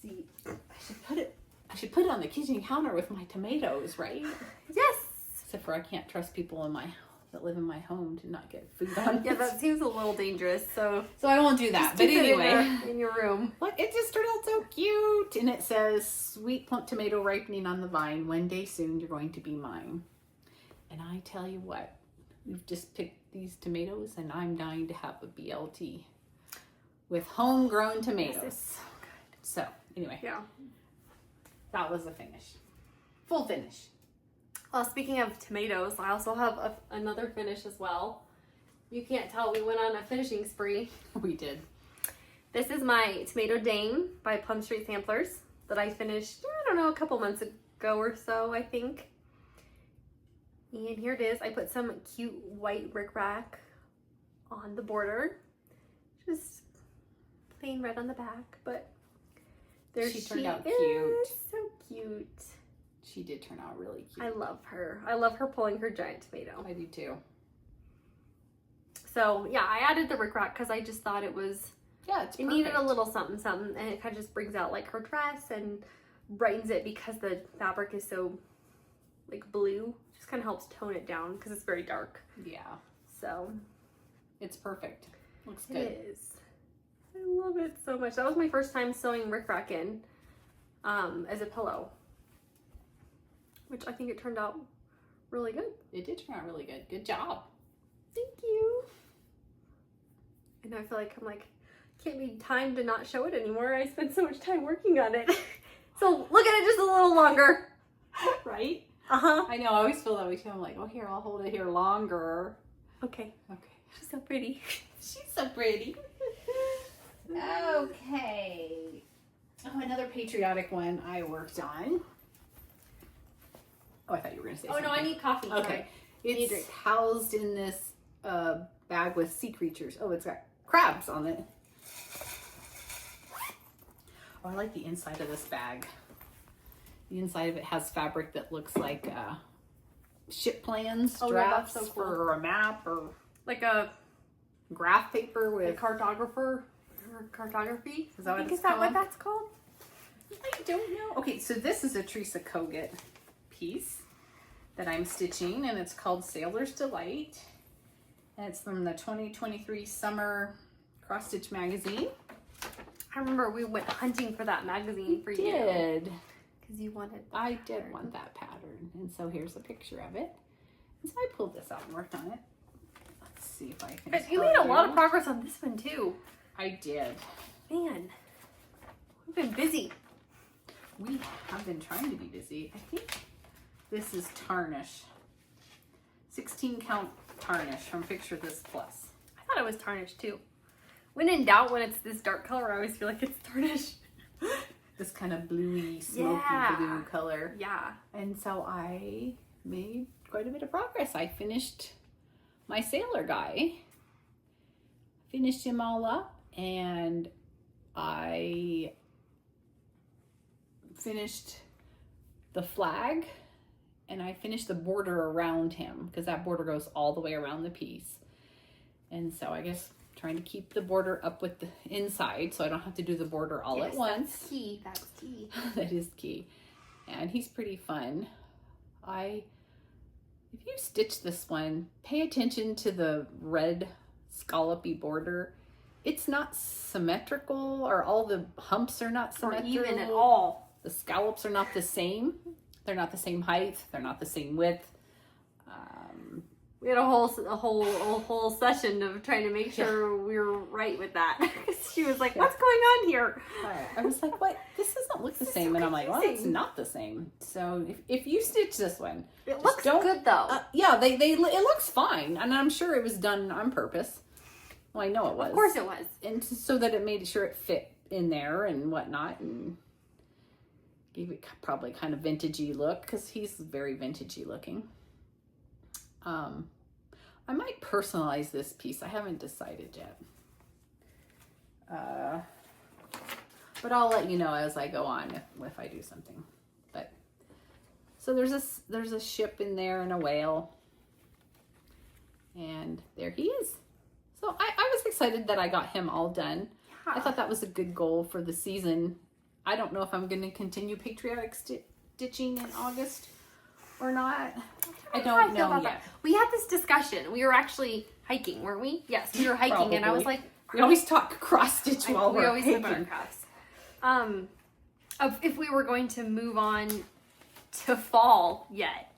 Speaker 1: see, I should put it on the kitchen counter with my tomatoes, right?
Speaker 2: Yes.
Speaker 1: Except for I can't trust people that live in my home to not get food on.
Speaker 2: Yeah, that seems a little dangerous. So
Speaker 1: I won't do that.
Speaker 2: Just
Speaker 1: But
Speaker 2: keep
Speaker 1: anyway,
Speaker 2: it in your room.
Speaker 1: Look, it just turned out so cute, and it says, "Sweet plump tomato ripening on the vine. One day soon, you're going to be mine." And I tell you what, we've just picked these tomatoes, and I'm dying to have a BLT with homegrown tomatoes.
Speaker 2: Yes, it's so good.
Speaker 1: So anyway,
Speaker 2: Yeah.
Speaker 1: that was a finish, full finish.
Speaker 2: Well, speaking of tomatoes, I also have another finish as well. You can't tell, we went on a finishing spree.
Speaker 1: We did.
Speaker 2: This is my Tomato Dame by Plum Street Samplers that I finished, I don't know, a couple months ago or so, I think. And here it is. I put some cute white rickrack on the border. Just plain red on the back, but there
Speaker 1: she turned out
Speaker 2: is.
Speaker 1: cute.
Speaker 2: So cute.
Speaker 1: She did turn out really cute.
Speaker 2: I love her. I love her pulling her giant tomato.
Speaker 1: I do too.
Speaker 2: So yeah, I added the rickrack because I just thought it was,
Speaker 1: it
Speaker 2: needed a little something something, and it kind of just brings out like her dress and brightens it because the fabric is so like blue. Just kind of helps tone it down because it's very dark.
Speaker 1: Yeah.
Speaker 2: So
Speaker 1: it's perfect. Looks good.
Speaker 2: It is. I love it so much. That was my first time sewing rickrack in as a pillow, which I think it turned out really good.
Speaker 1: It did turn out really good. Good job.
Speaker 2: Thank you. And I feel like I'm like, can't be time to not show it anymore. I spent so much time working on it. So look at it just a little longer.
Speaker 1: Right?
Speaker 2: Uh-huh.
Speaker 1: I know. I always feel that way too. I'm like, oh, here, I'll hold it here longer.
Speaker 2: Okay.
Speaker 1: Okay.
Speaker 2: She's so pretty.
Speaker 1: She's so pretty. Okay. Oh, another patriotic one I worked on. Oh, I thought you were going to say something.
Speaker 2: No, I need coffee.
Speaker 1: Okay. It's housed in this bag with sea creatures. Oh, it's got crabs on it. Oh, I like the inside of this bag. The inside of it has fabric that looks like ship plans, drafts
Speaker 2: that's so cool.
Speaker 1: for a map, or
Speaker 2: Like a
Speaker 1: graph paper with
Speaker 2: cartographer or cartography.
Speaker 1: Is that what it's
Speaker 2: Is that
Speaker 1: called?
Speaker 2: what that's called?
Speaker 1: I don't know. Okay, so this is a Teresa Kogut piece that I'm stitching, and it's called Sailor's Delight. And it's from the 2023 Summer Cross Stitch magazine.
Speaker 2: I remember we went hunting for that magazine for you.
Speaker 1: Did.
Speaker 2: Because you wanted that
Speaker 1: I did
Speaker 2: pattern.
Speaker 1: want that pattern. And so here's a picture of it. And so I pulled this out and worked on it. Let's see if I can
Speaker 2: But you
Speaker 1: tell
Speaker 2: made a lot of progress on this one too.
Speaker 1: I did.
Speaker 2: Man, we've been busy.
Speaker 1: We have been trying to be busy. I think this is tarnish. 16 count tarnish from Picture This Plus.
Speaker 2: I thought it was tarnished too. When in doubt, when it's this dark color, I always feel like it's tarnished.
Speaker 1: This kind of bluey, smoky blue color.
Speaker 2: Yeah.
Speaker 1: And so I made quite a bit of progress. I finished my sailor guy. Finished him all up, and I finished the flag, and I finished the border around him because that border goes all the way around the piece. And so I guess trying to keep the border up with the inside so I don't have to do the border all at once.
Speaker 2: That's key. That's key.
Speaker 1: That is key. And he's pretty fun. If you stitch this one, pay attention to the red scallopy border. It's not symmetrical, or all the humps are not
Speaker 2: Or
Speaker 1: symmetrical.
Speaker 2: even at all.
Speaker 1: The scallops are not the same. They're not the same height. They're not the same width.
Speaker 2: We had a whole session of trying to make sure we were right with that. She was like, "What's going on here?"
Speaker 1: I was like, "What? This doesn't look the same."
Speaker 2: so
Speaker 1: And I'm like, "Well, it's
Speaker 2: confusing.
Speaker 1: not the same." So if you stitch this one,
Speaker 2: It looks
Speaker 1: don't-
Speaker 2: good though.
Speaker 1: yeah, it looks fine, and I'm sure it was done on purpose. Well, I know it was.
Speaker 2: Of course it was.
Speaker 1: And so that it made sure it fit in there and whatnot, and gave it probably kind of vintagey look because he's very vintagey looking. I might personalize this piece. I haven't decided yet. But I'll let you know as I go on if I do something. But so there's a ship in there and a whale. And there he is. So I was excited that I got him all done.
Speaker 2: Yeah.
Speaker 1: I thought that was a good goal for the season. I don't know if I'm going to continue patriotic stitching in August or not. I don't know yet.
Speaker 2: We had this discussion. We were actually hiking, weren't we? Yes, we were hiking, and I was like,
Speaker 1: We always talk cross stitch while
Speaker 2: we
Speaker 1: we're
Speaker 2: always talk about our
Speaker 1: hiking.
Speaker 2: crafts. Of if we were going to move on to fall yet,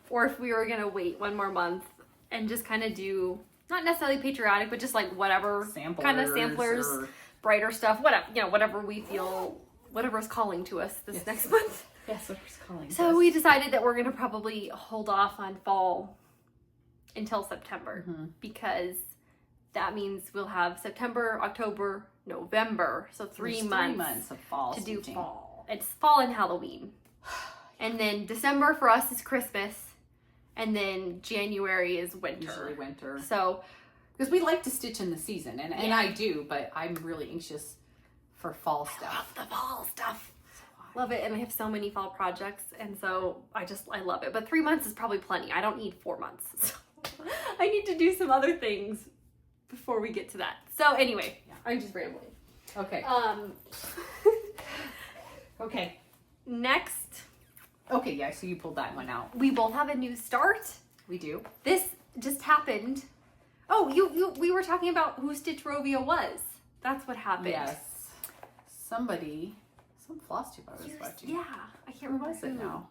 Speaker 2: or if we were gonna wait one more month and just kind of do not necessarily patriotic, but just like whatever kind of samplers,
Speaker 1: or-
Speaker 2: brighter stuff, whatever we feel, whatever's calling to us this next month.
Speaker 1: Yes, whatever's calling.
Speaker 2: So we decided that we're gonna probably hold off on fall until September because that means we'll have September, October, November, so three months
Speaker 1: of fall
Speaker 2: to do
Speaker 1: stitching.
Speaker 2: fall. It's fall and Halloween, and then December for us is Christmas, and then January is winter.
Speaker 1: Usually winter.
Speaker 2: So
Speaker 1: Because we like to stitch in the season, and
Speaker 2: Yeah.
Speaker 1: I do, but I'm really anxious for fall stuff.
Speaker 2: I love the fall stuff. Love it. And I have so many fall projects. And so I love it. But 3 months is probably plenty. I don't need 4 months. So I need to do some other things before we get to that. So anyway, I'm just rambling.
Speaker 1: Okay. Okay.
Speaker 2: Next.
Speaker 1: Okay, yeah, so you pulled that one out.
Speaker 2: We both have a new start.
Speaker 1: We do.
Speaker 2: This just happened. Oh, we were talking about who Stitchrovia was. That's what happened.
Speaker 1: Yes. Some Flosstube I was watching.
Speaker 2: Yeah, I can't
Speaker 1: Who
Speaker 2: remember
Speaker 1: was it now?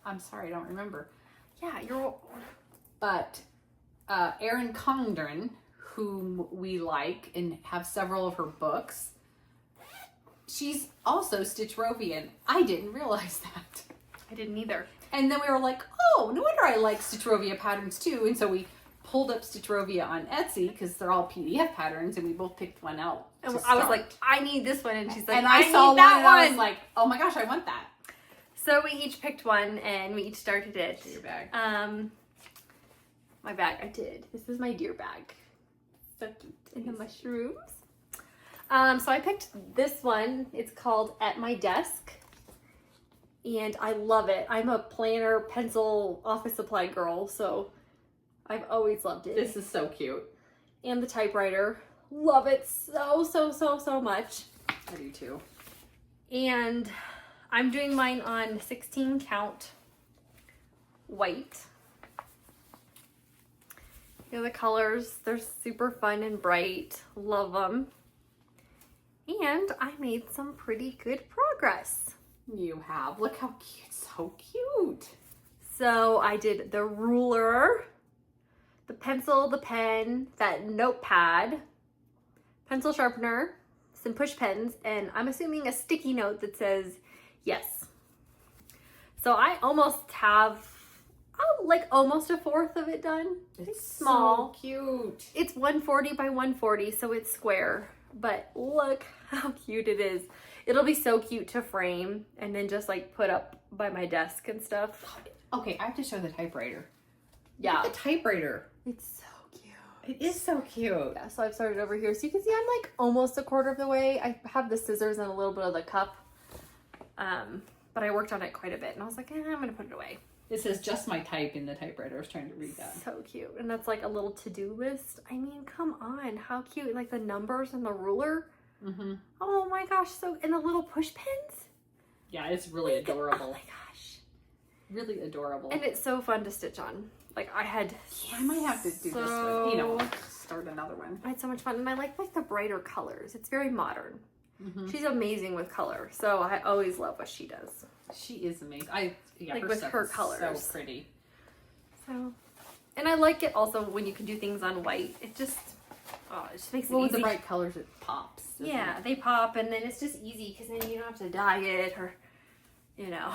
Speaker 1: I'm sorry, I don't remember.
Speaker 2: Yeah,
Speaker 1: But Erin Condren, whom we like and have several of her books, she's also Stitchrovian. I didn't realize that.
Speaker 2: I didn't either.
Speaker 1: And then we were like, oh, no wonder I like Stitchrovia patterns too. And so we pulled up Stitchrovia on Etsy because they're all PDF patterns, and we both picked one out.
Speaker 2: And I was like, I need this one, and she's like,
Speaker 1: and
Speaker 2: I
Speaker 1: saw
Speaker 2: need that one.
Speaker 1: And I was like, oh my gosh, I want that.
Speaker 2: So we each picked one, and we each started it.
Speaker 1: Your bag.
Speaker 2: My bag, I did. This is my deer bag. So cute. And the mushrooms. So I picked this one. It's called At My Desk. And I love it. I'm a planner, pencil, office supply girl, so I've always loved it.
Speaker 1: This is so cute.
Speaker 2: And the typewriter. Love it so much.
Speaker 1: I do too.
Speaker 2: And I'm doing mine on 16 count white. Here are the colors. They're super fun and bright. Love them. And I made some pretty good progress.
Speaker 1: You have. Look how cute. So cute.
Speaker 2: So I did the ruler, the pencil, the pen, that notepad, pencil sharpener, some push pens, and I'm assuming a sticky note that says yes. So I almost have like almost a fourth of it done. It's small.
Speaker 1: So cute.
Speaker 2: It's 140 by 140, so it's square. But look how cute it is. It'll be so cute to frame and then just like put up by my desk and stuff.
Speaker 1: Okay, I have to show the typewriter.
Speaker 2: Yeah.
Speaker 1: Look at the typewriter.
Speaker 2: It's so cute.
Speaker 1: It is so cute.
Speaker 2: Yeah, so I've started over here. So you can see I'm like almost a quarter of the way. I have the scissors and a little bit of the cup. But I worked on it quite a bit and I was like, I'm going to put it away.
Speaker 1: It says just my type in the typewriter. I was trying to read that.
Speaker 2: So cute. And that's like a little to-do list. I mean, come on. How cute. Like the numbers and the ruler.
Speaker 1: Mm-hmm.
Speaker 2: Oh my gosh. So, and the little push pens.
Speaker 1: Yeah, it's really adorable.
Speaker 2: Oh my gosh.
Speaker 1: Really adorable.
Speaker 2: And it's so fun to stitch on. Like I had
Speaker 1: I might have to do this one. You know, start another one.
Speaker 2: I had so much fun. And I like the brighter colors. It's very modern.
Speaker 1: Mm-hmm.
Speaker 2: She's amazing with color. So I always love what she does.
Speaker 1: She is amazing.
Speaker 2: Like with her colors.
Speaker 1: So pretty.
Speaker 2: So, and I like it also when you can do things on white. It just makes it easy.
Speaker 1: With the bright colors, it pops.
Speaker 2: Yeah, they pop, and then it's just easy because then you don't have to dye it or, you know.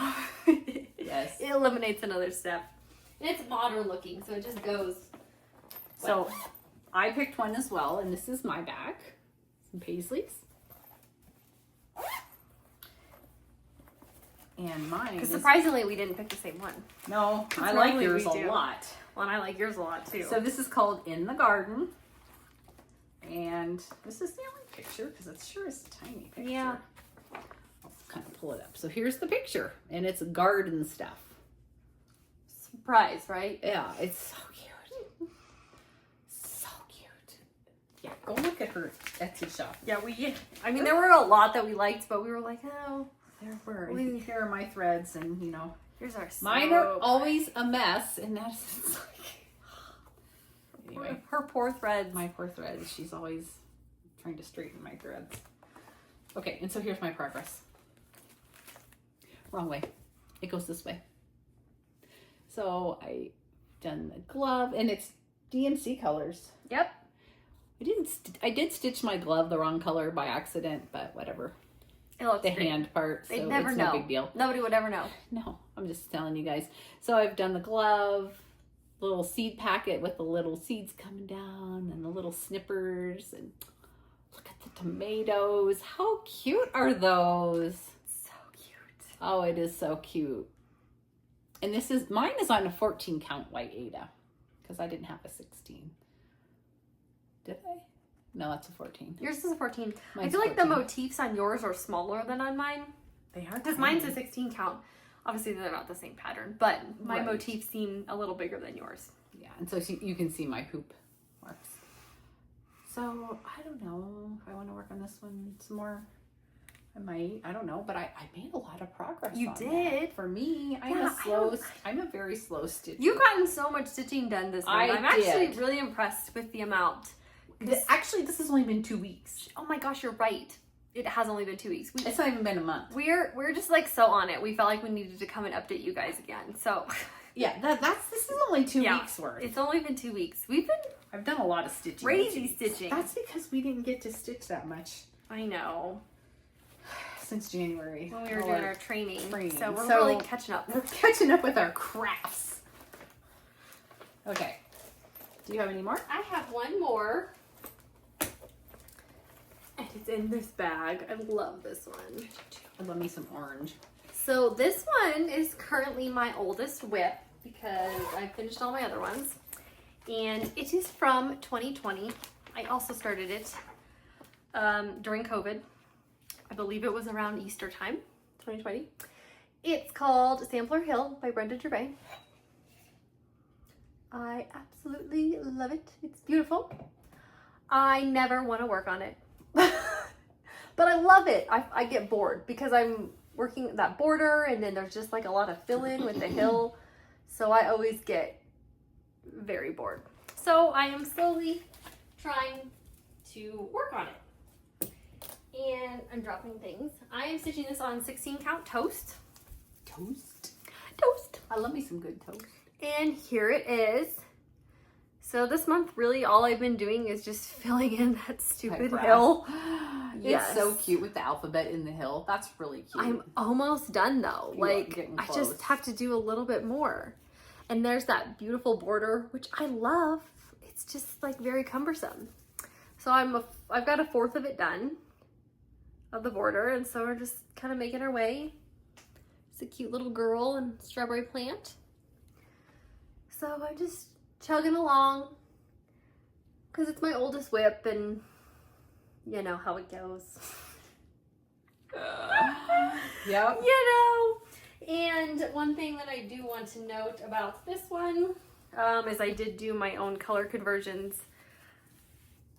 Speaker 1: Yes.
Speaker 2: It eliminates another step. And it's modern looking, so it just goes.
Speaker 1: So I picked one as well, and this is my bag. Some paisleys. And mine.
Speaker 2: Because surprisingly, we didn't pick the same one.
Speaker 1: No, I like yours a
Speaker 2: do.
Speaker 1: lot.
Speaker 2: Well, and I like yours a lot too.
Speaker 1: So this is called In the Garden. And this is the only picture because it sure is a tiny picture.
Speaker 2: Yeah.
Speaker 1: I'll kind of pull it up. So here's the picture, and it's garden stuff.
Speaker 2: Surprise, right?
Speaker 1: Yeah, it's so cute. So cute. Yeah, go look at her Etsy shop.
Speaker 2: Yeah, I mean, there were a lot that we liked, but we were like, oh.
Speaker 1: There were. Here are my threads, and you know.
Speaker 2: Here's our
Speaker 1: mine are always a mess, and that's like. Anyway,
Speaker 2: her poor threads.
Speaker 1: My poor threads. She's always trying to straighten my threads. Okay, and so here's my progress. Wrong way. It goes this way. So I done the glove, and it's DMC colors.
Speaker 2: Yep.
Speaker 1: I did stitch my glove the wrong color by accident, but whatever.
Speaker 2: It looks
Speaker 1: the
Speaker 2: great.
Speaker 1: Hand part.
Speaker 2: They'd
Speaker 1: so
Speaker 2: never
Speaker 1: it's
Speaker 2: know.
Speaker 1: No big deal.
Speaker 2: Nobody would ever know.
Speaker 1: No, I'm just telling you guys. So I've done the glove, little seed packet with the little seeds coming down, and the little snippers, and look at the tomatoes. How cute are those?
Speaker 2: So cute.
Speaker 1: Oh, it is so cute. And mine is on a 14 count white Ada because I didn't have a 16. Did I? No, that's a 14.
Speaker 2: Yours is a 14. I
Speaker 1: Mine's
Speaker 2: feel like the
Speaker 1: 14.
Speaker 2: motifs on yours are smaller than on mine.
Speaker 1: They are
Speaker 2: Because mine's a 16 count. Obviously, they're not the same pattern, but my
Speaker 1: Right.
Speaker 2: motifs seem a little bigger than yours.
Speaker 1: Yeah, and so you can see my hoop marks. So, I don't know if I want to work on this one some more. I might. I don't know, but I made a lot of progress.
Speaker 2: You
Speaker 1: on
Speaker 2: did?
Speaker 1: that. For me,
Speaker 2: Yeah,
Speaker 1: I'm a very slow stitcher.
Speaker 2: You've gotten so much stitching done this month. I'm actually
Speaker 1: did.
Speaker 2: really impressed with the amount.
Speaker 1: Actually, this has only been 2 weeks.
Speaker 2: Oh my gosh, you're right. It has only been 2 weeks.
Speaker 1: It's not even been a month.
Speaker 2: We're just like so on it. We felt like we needed to come and update you guys again. So
Speaker 1: Yeah, this is only 2 weeks worth.
Speaker 2: It's only been 2 weeks. We've been
Speaker 1: I've done a lot of stitching.
Speaker 2: crazy stitching.
Speaker 1: That's because we didn't get to stitch that much
Speaker 2: I know.
Speaker 1: since January.
Speaker 2: When we were doing our training. So we're
Speaker 1: So-
Speaker 2: really catching up.
Speaker 1: We're catching up with our crafts. Okay. Do you have any more?
Speaker 2: I have one more. And it's in this bag. I love this one.
Speaker 1: I love me some orange.
Speaker 2: So this one is currently my oldest whip because I finished all my other ones. And it is from 2020. I also started it during COVID. I believe it was around Easter time, 2020. It's called Sampler Hill by Brenda Gervais. I absolutely love it. It's beautiful. I never want to work on it. But I love it. I get bored because I'm working that border and then there's just like a lot of fill-in with the hill. So I always get very bored. So I am slowly trying to work on it. And I'm dropping things. I am stitching this on 16 count toast.
Speaker 1: Toast?
Speaker 2: Toast.
Speaker 1: I love me some good toast.
Speaker 2: And here it is. So this month, really all I've been doing is just filling in that stupid
Speaker 1: Piecrust.
Speaker 2: hill.
Speaker 1: It's so cute with the alphabet in the hill. That's really cute.
Speaker 2: I'm almost done though.
Speaker 1: You are
Speaker 2: Like,
Speaker 1: getting
Speaker 2: I
Speaker 1: close.
Speaker 2: just have to do a little bit more. And there's that beautiful border, which I love. It's just like very cumbersome. So I've got a fourth of it done of the border. And so we're just kind of making our way. It's a cute little girl and strawberry plant. So I'm just chugging along because it's my oldest whip and you know how it goes.
Speaker 1: Yep.
Speaker 2: You know. And one thing that I do want to note about this one is I did do my own color conversions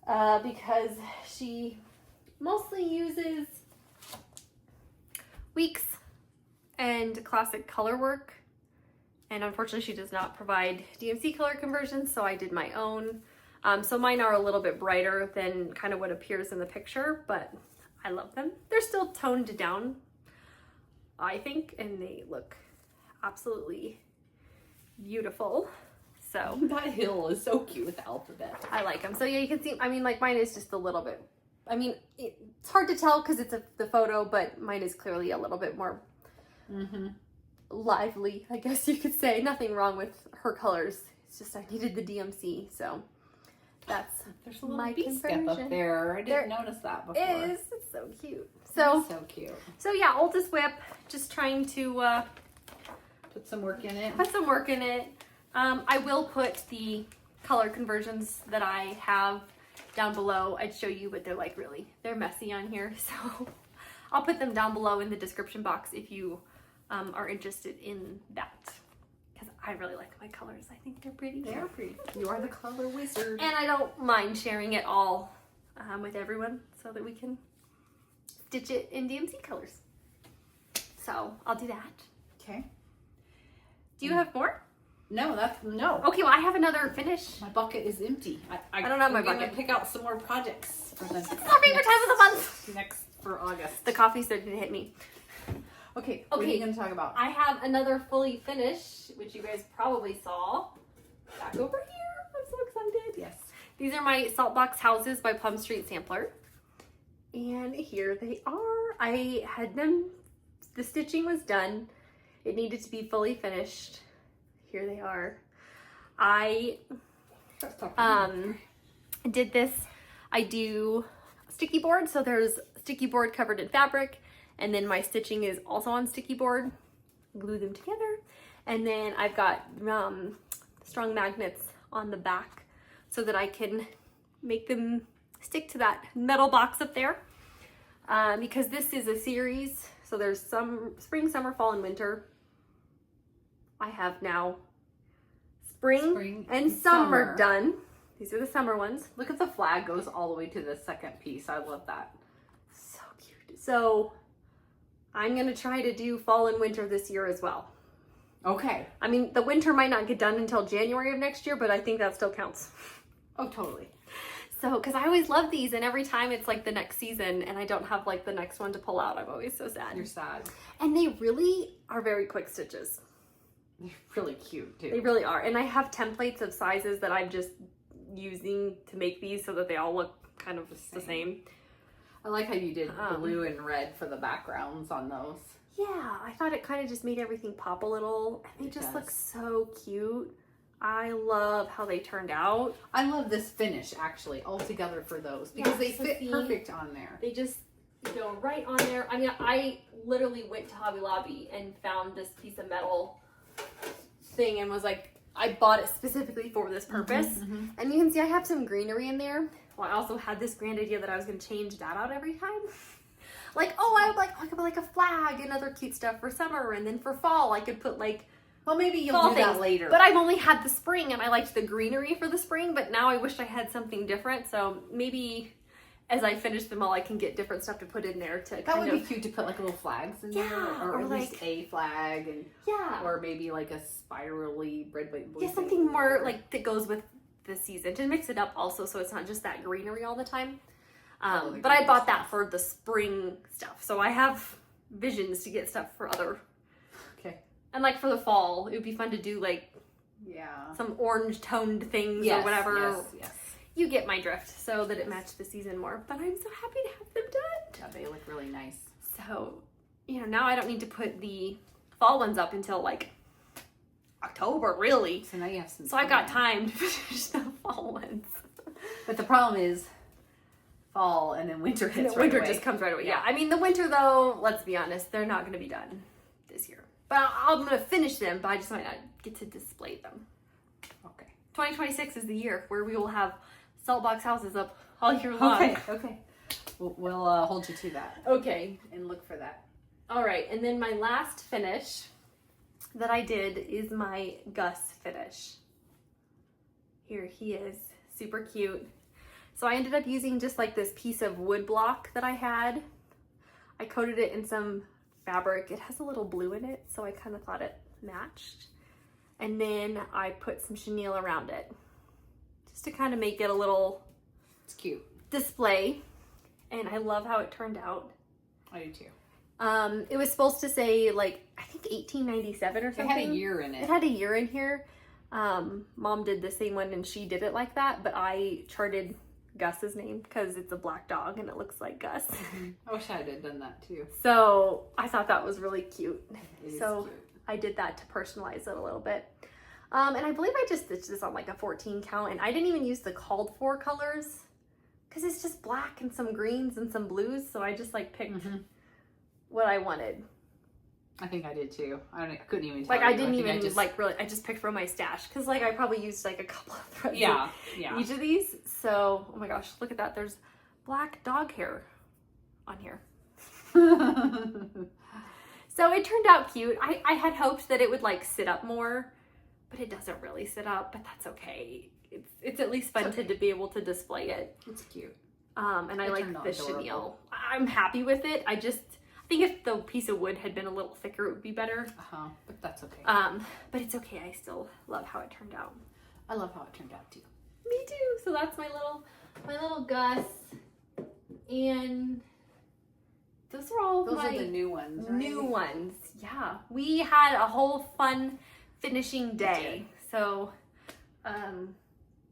Speaker 2: because she mostly uses Weeks and classic color work. And unfortunately, she does not provide DMC color conversions, so I did my own. So mine are a little bit brighter than kind of what appears in the picture, but I love them. They're still toned down, I think, and they look absolutely beautiful. So
Speaker 1: that hill is so cute with the alphabet.
Speaker 2: I like them. So yeah, you can see, I mean, like mine is just a little bit, I mean, it's hard to tell because it's the photo, but mine is clearly a little bit more lively, I guess you could say. Nothing wrong with her colors. It's just I needed the DMC, so that's
Speaker 1: There's a little
Speaker 2: my
Speaker 1: bee step
Speaker 2: conversion.
Speaker 1: up there. I didn't notice that before.
Speaker 2: It's so cute. So
Speaker 1: so cute.
Speaker 2: So yeah, oldest whip, just trying to
Speaker 1: Put some work in it.
Speaker 2: put some work in it. I will put the color conversions that I have down below. I'd show you, but they're messy on here. So I'll put them down below in the description box if you are interested in that. Because I really like my colors. I think they're pretty.
Speaker 1: They are pretty. You are the color wizard.
Speaker 2: And I don't mind sharing it all with everyone so that we can stitch it in DMC colors. So I'll do that.
Speaker 1: Okay.
Speaker 2: Do you have more?
Speaker 1: No, no.
Speaker 2: Okay, well I have another finish.
Speaker 1: My bucket is empty. I
Speaker 2: don't have my
Speaker 1: I'm gonna
Speaker 2: bucket.
Speaker 1: pick out some more projects for the
Speaker 2: It's our favorite time of the month.
Speaker 1: Next for August.
Speaker 2: The coffee's starting to hit me.
Speaker 1: Okay. What are
Speaker 2: Okay.
Speaker 1: you gonna talk about?
Speaker 2: I have another fully finished, which you guys probably saw. Back over here. I'm so excited.
Speaker 1: Yes.
Speaker 2: These are my Salt Box Houses by Plum Street Sampler. And here they are. I had them, the stitching was done. It needed to be fully finished. Here they are. I did this. I do sticky board, so there's sticky board covered in fabric, and then my stitching is also on sticky board. Glue them together, and then I've got strong magnets on the back so that I can make them stick to that metal box up there because this is a series. So there's some spring, summer, fall, and winter. I have now spring and summer done. These are the summer ones.
Speaker 1: Look at the flag goes all the way to the second piece. I love that.
Speaker 2: So cute. So I'm going to try to do fall and winter this year as well.
Speaker 1: Okay.
Speaker 2: I mean, the winter might not get done until January of next year, but I think that still counts.
Speaker 1: Oh, totally.
Speaker 2: So, because I always love these, and every time it's like the next season, and I don't have like the next one to pull out, I'm always so sad.
Speaker 1: You're sad.
Speaker 2: And they really are very quick stitches.
Speaker 1: They're really cute, too.
Speaker 2: They really are. And I have templates of sizes that I'm just using to make these so that they all look kind of the same.
Speaker 1: I like how you did blue and red for the backgrounds on those.
Speaker 2: Yeah, I thought it kind of just made everything pop a little, and they just look so cute. I love how they turned out.
Speaker 1: I love this finish actually altogether for those because they fit perfect on there.
Speaker 2: They just go right on there. I mean, I literally went to Hobby Lobby and found this piece of metal thing and was like, I bought it specifically for this purpose. And you can see I have some greenery in there. Well, I also had this grand idea that I was going to change that out every time. Like, I could put like a flag and other cute stuff for summer, and then for fall I could put like,
Speaker 1: well, maybe you'll do that later.
Speaker 2: But I've only had the spring, and I liked the greenery for the spring, but now I wish I had something different. So maybe as I finish them all, I can get different stuff to put in there to
Speaker 1: that would be cute to put like little flags in there, or at
Speaker 2: like,
Speaker 1: least a flag, and or maybe like a spirally red, white, blue.
Speaker 2: Yeah, something more like that goes with the season to mix it up also, so it's not just that greenery all the time. But I bought that for the spring stuff, so I have visions to get stuff for other.
Speaker 1: Okay.
Speaker 2: And like for the fall, it would be fun to do like some orange toned things or whatever.
Speaker 1: Yes.
Speaker 2: You get my drift, so that it matched the season more. But I'm so happy to have them done.
Speaker 1: Yeah, they look really nice.
Speaker 2: So, now I don't need to put the fall ones up until like October, really.
Speaker 1: So now you have some.
Speaker 2: So I got time to finish the fall ones.
Speaker 1: But the problem is fall and then winter hits right
Speaker 2: winter
Speaker 1: away.
Speaker 2: just comes right away. Yeah. I mean, the winter though, let's be honest, they're not going to be done this year. But I'm going to finish them, but I just might not get to display them.
Speaker 1: Okay.
Speaker 2: 2026 is the year where we will have salt box houses up all year long.
Speaker 1: Okay. We'll hold you to that.
Speaker 2: Okay.
Speaker 1: And look for that.
Speaker 2: All right. And then my last finish that I did is my Gus finish. Here he is. Super cute. So I ended up using just like this piece of wood block that I had. I coated it in some fabric. It has a little blue in it, so I kind of thought it matched. And then I put some chenille around it just to kind of make it a little display. And I love how it turned out.
Speaker 1: I do too.
Speaker 2: It was supposed to say like, I think 1897 or something.
Speaker 1: It had a year in it.
Speaker 2: It had a year in here. Mom did the same one and she did it like that, but I charted Gus's name because it's a black dog and it looks like Gus.
Speaker 1: I wish I had done that too.
Speaker 2: So I thought that was really cute.
Speaker 1: So cute.
Speaker 2: I did that to personalize it a little bit. And I believe I just stitched this on like a 14 count, and I didn't even use the called for colors because it's just black and some greens and some blues. So I just like picked what I wanted.
Speaker 1: I think I did too. I couldn't even tell
Speaker 2: like
Speaker 1: you.
Speaker 2: I didn't even really. I just picked from my stash because like I probably used like a couple of threads. Each of these. So oh my gosh, look at that. There's black dog hair on here. So it turned out cute. I had hoped that it would like sit up more, but it doesn't really sit up. But that's okay. It's at least fun to be able to display it.
Speaker 1: It's cute.
Speaker 2: And I like the chenille. I'm happy with it. I think if the piece of wood had been a little thicker, it would be better.
Speaker 1: But that's okay.
Speaker 2: But it's okay. I still love how it turned out.
Speaker 1: I love how it turned out too.
Speaker 2: Me too. So that's my little Gus, and those are all
Speaker 1: those are the new ones. Right?
Speaker 2: New ones. Yeah, we had a whole fun finishing day. So,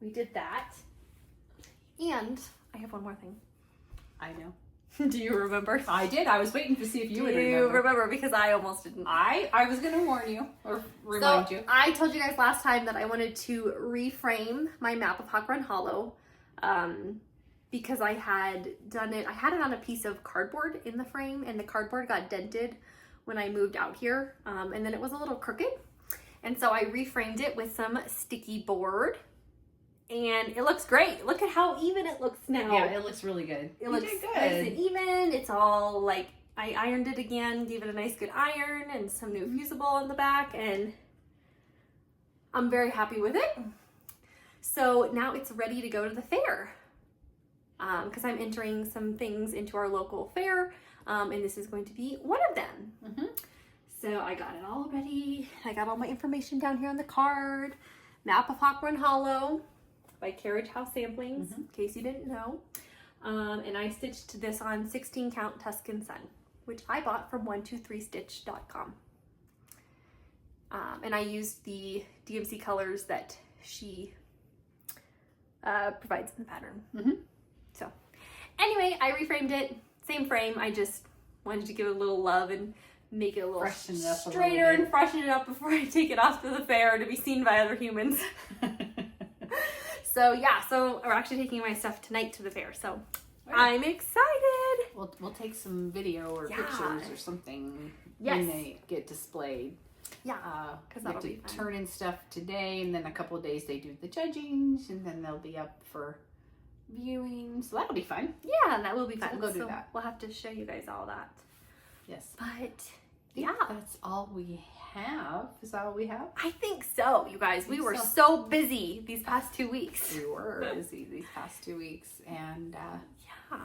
Speaker 2: we did that, and I have one more thing.
Speaker 1: I know.
Speaker 2: Do you remember?
Speaker 1: I did. I was waiting to see if you would remember.
Speaker 2: Do you remember? Because I almost didn't.
Speaker 1: I was going to warn you or remind you.
Speaker 2: I told you guys last time that I wanted to reframe my map of Hawk Run Hollow because I had done it. I had it on a piece of cardboard in the frame, and the cardboard got dented when I moved out here, and then it was a little crooked. And so I reframed it with some sticky board, and it looks great. Look at how even it looks now.
Speaker 1: Yeah, it looks really good.
Speaker 2: It looks nice and even. It's all like, I ironed it again, gave it a nice good iron and some new fusible on the back, and I'm very happy with it. So now it's ready to go to the fair, because I'm entering some things into our local fair, and this is going to be one of them.
Speaker 1: Mm-hmm.
Speaker 2: So I got it all ready. I got all my information down here on the card. Map of Hawk Run Hollow by Carriage House Samplings, in case you didn't know. And I stitched this on 16 count Tuscan Sun, which I bought from 123stitch.com. And I used the DMC colors that she provides in the pattern. So anyway, I reframed it, same frame. I just wanted to give it a little love and make it a little straighter and freshen it up before I take it off to the fair to be seen by other humans. So yeah, so we're actually taking my stuff tonight to the fair, so I'm excited.
Speaker 1: We'll take some video or pictures or something
Speaker 2: Yes.
Speaker 1: when they get displayed.
Speaker 2: Yeah,
Speaker 1: because that'll be fun. Turn in stuff today, and then a couple of days they do the judging, and then they'll be up for viewing. So that'll be fun.
Speaker 2: Yeah, that will be fun.
Speaker 1: So we'll go do that.
Speaker 2: We'll have to show you guys all that.
Speaker 1: Yes.
Speaker 2: But
Speaker 1: yeah, that's all we have. Is that all we have?
Speaker 2: I think so, you guys. We were so busy these past 2 weeks.
Speaker 1: We were busy these past 2 weeks, and
Speaker 2: yeah.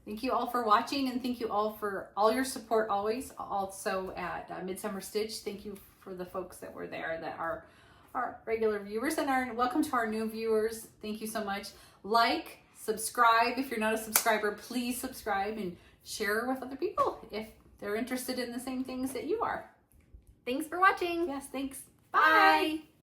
Speaker 1: Thank you all for watching, and thank you all for all your support always. Also at Midsummer Stitch, thank you for the folks that were there that are our regular viewers, and welcome to our new viewers. Thank you so much. Like, subscribe. If you're not a subscriber, please subscribe and share with other people if they're interested in the same things that you are.
Speaker 2: Thanks for watching.
Speaker 1: Yes, thanks.
Speaker 2: Bye.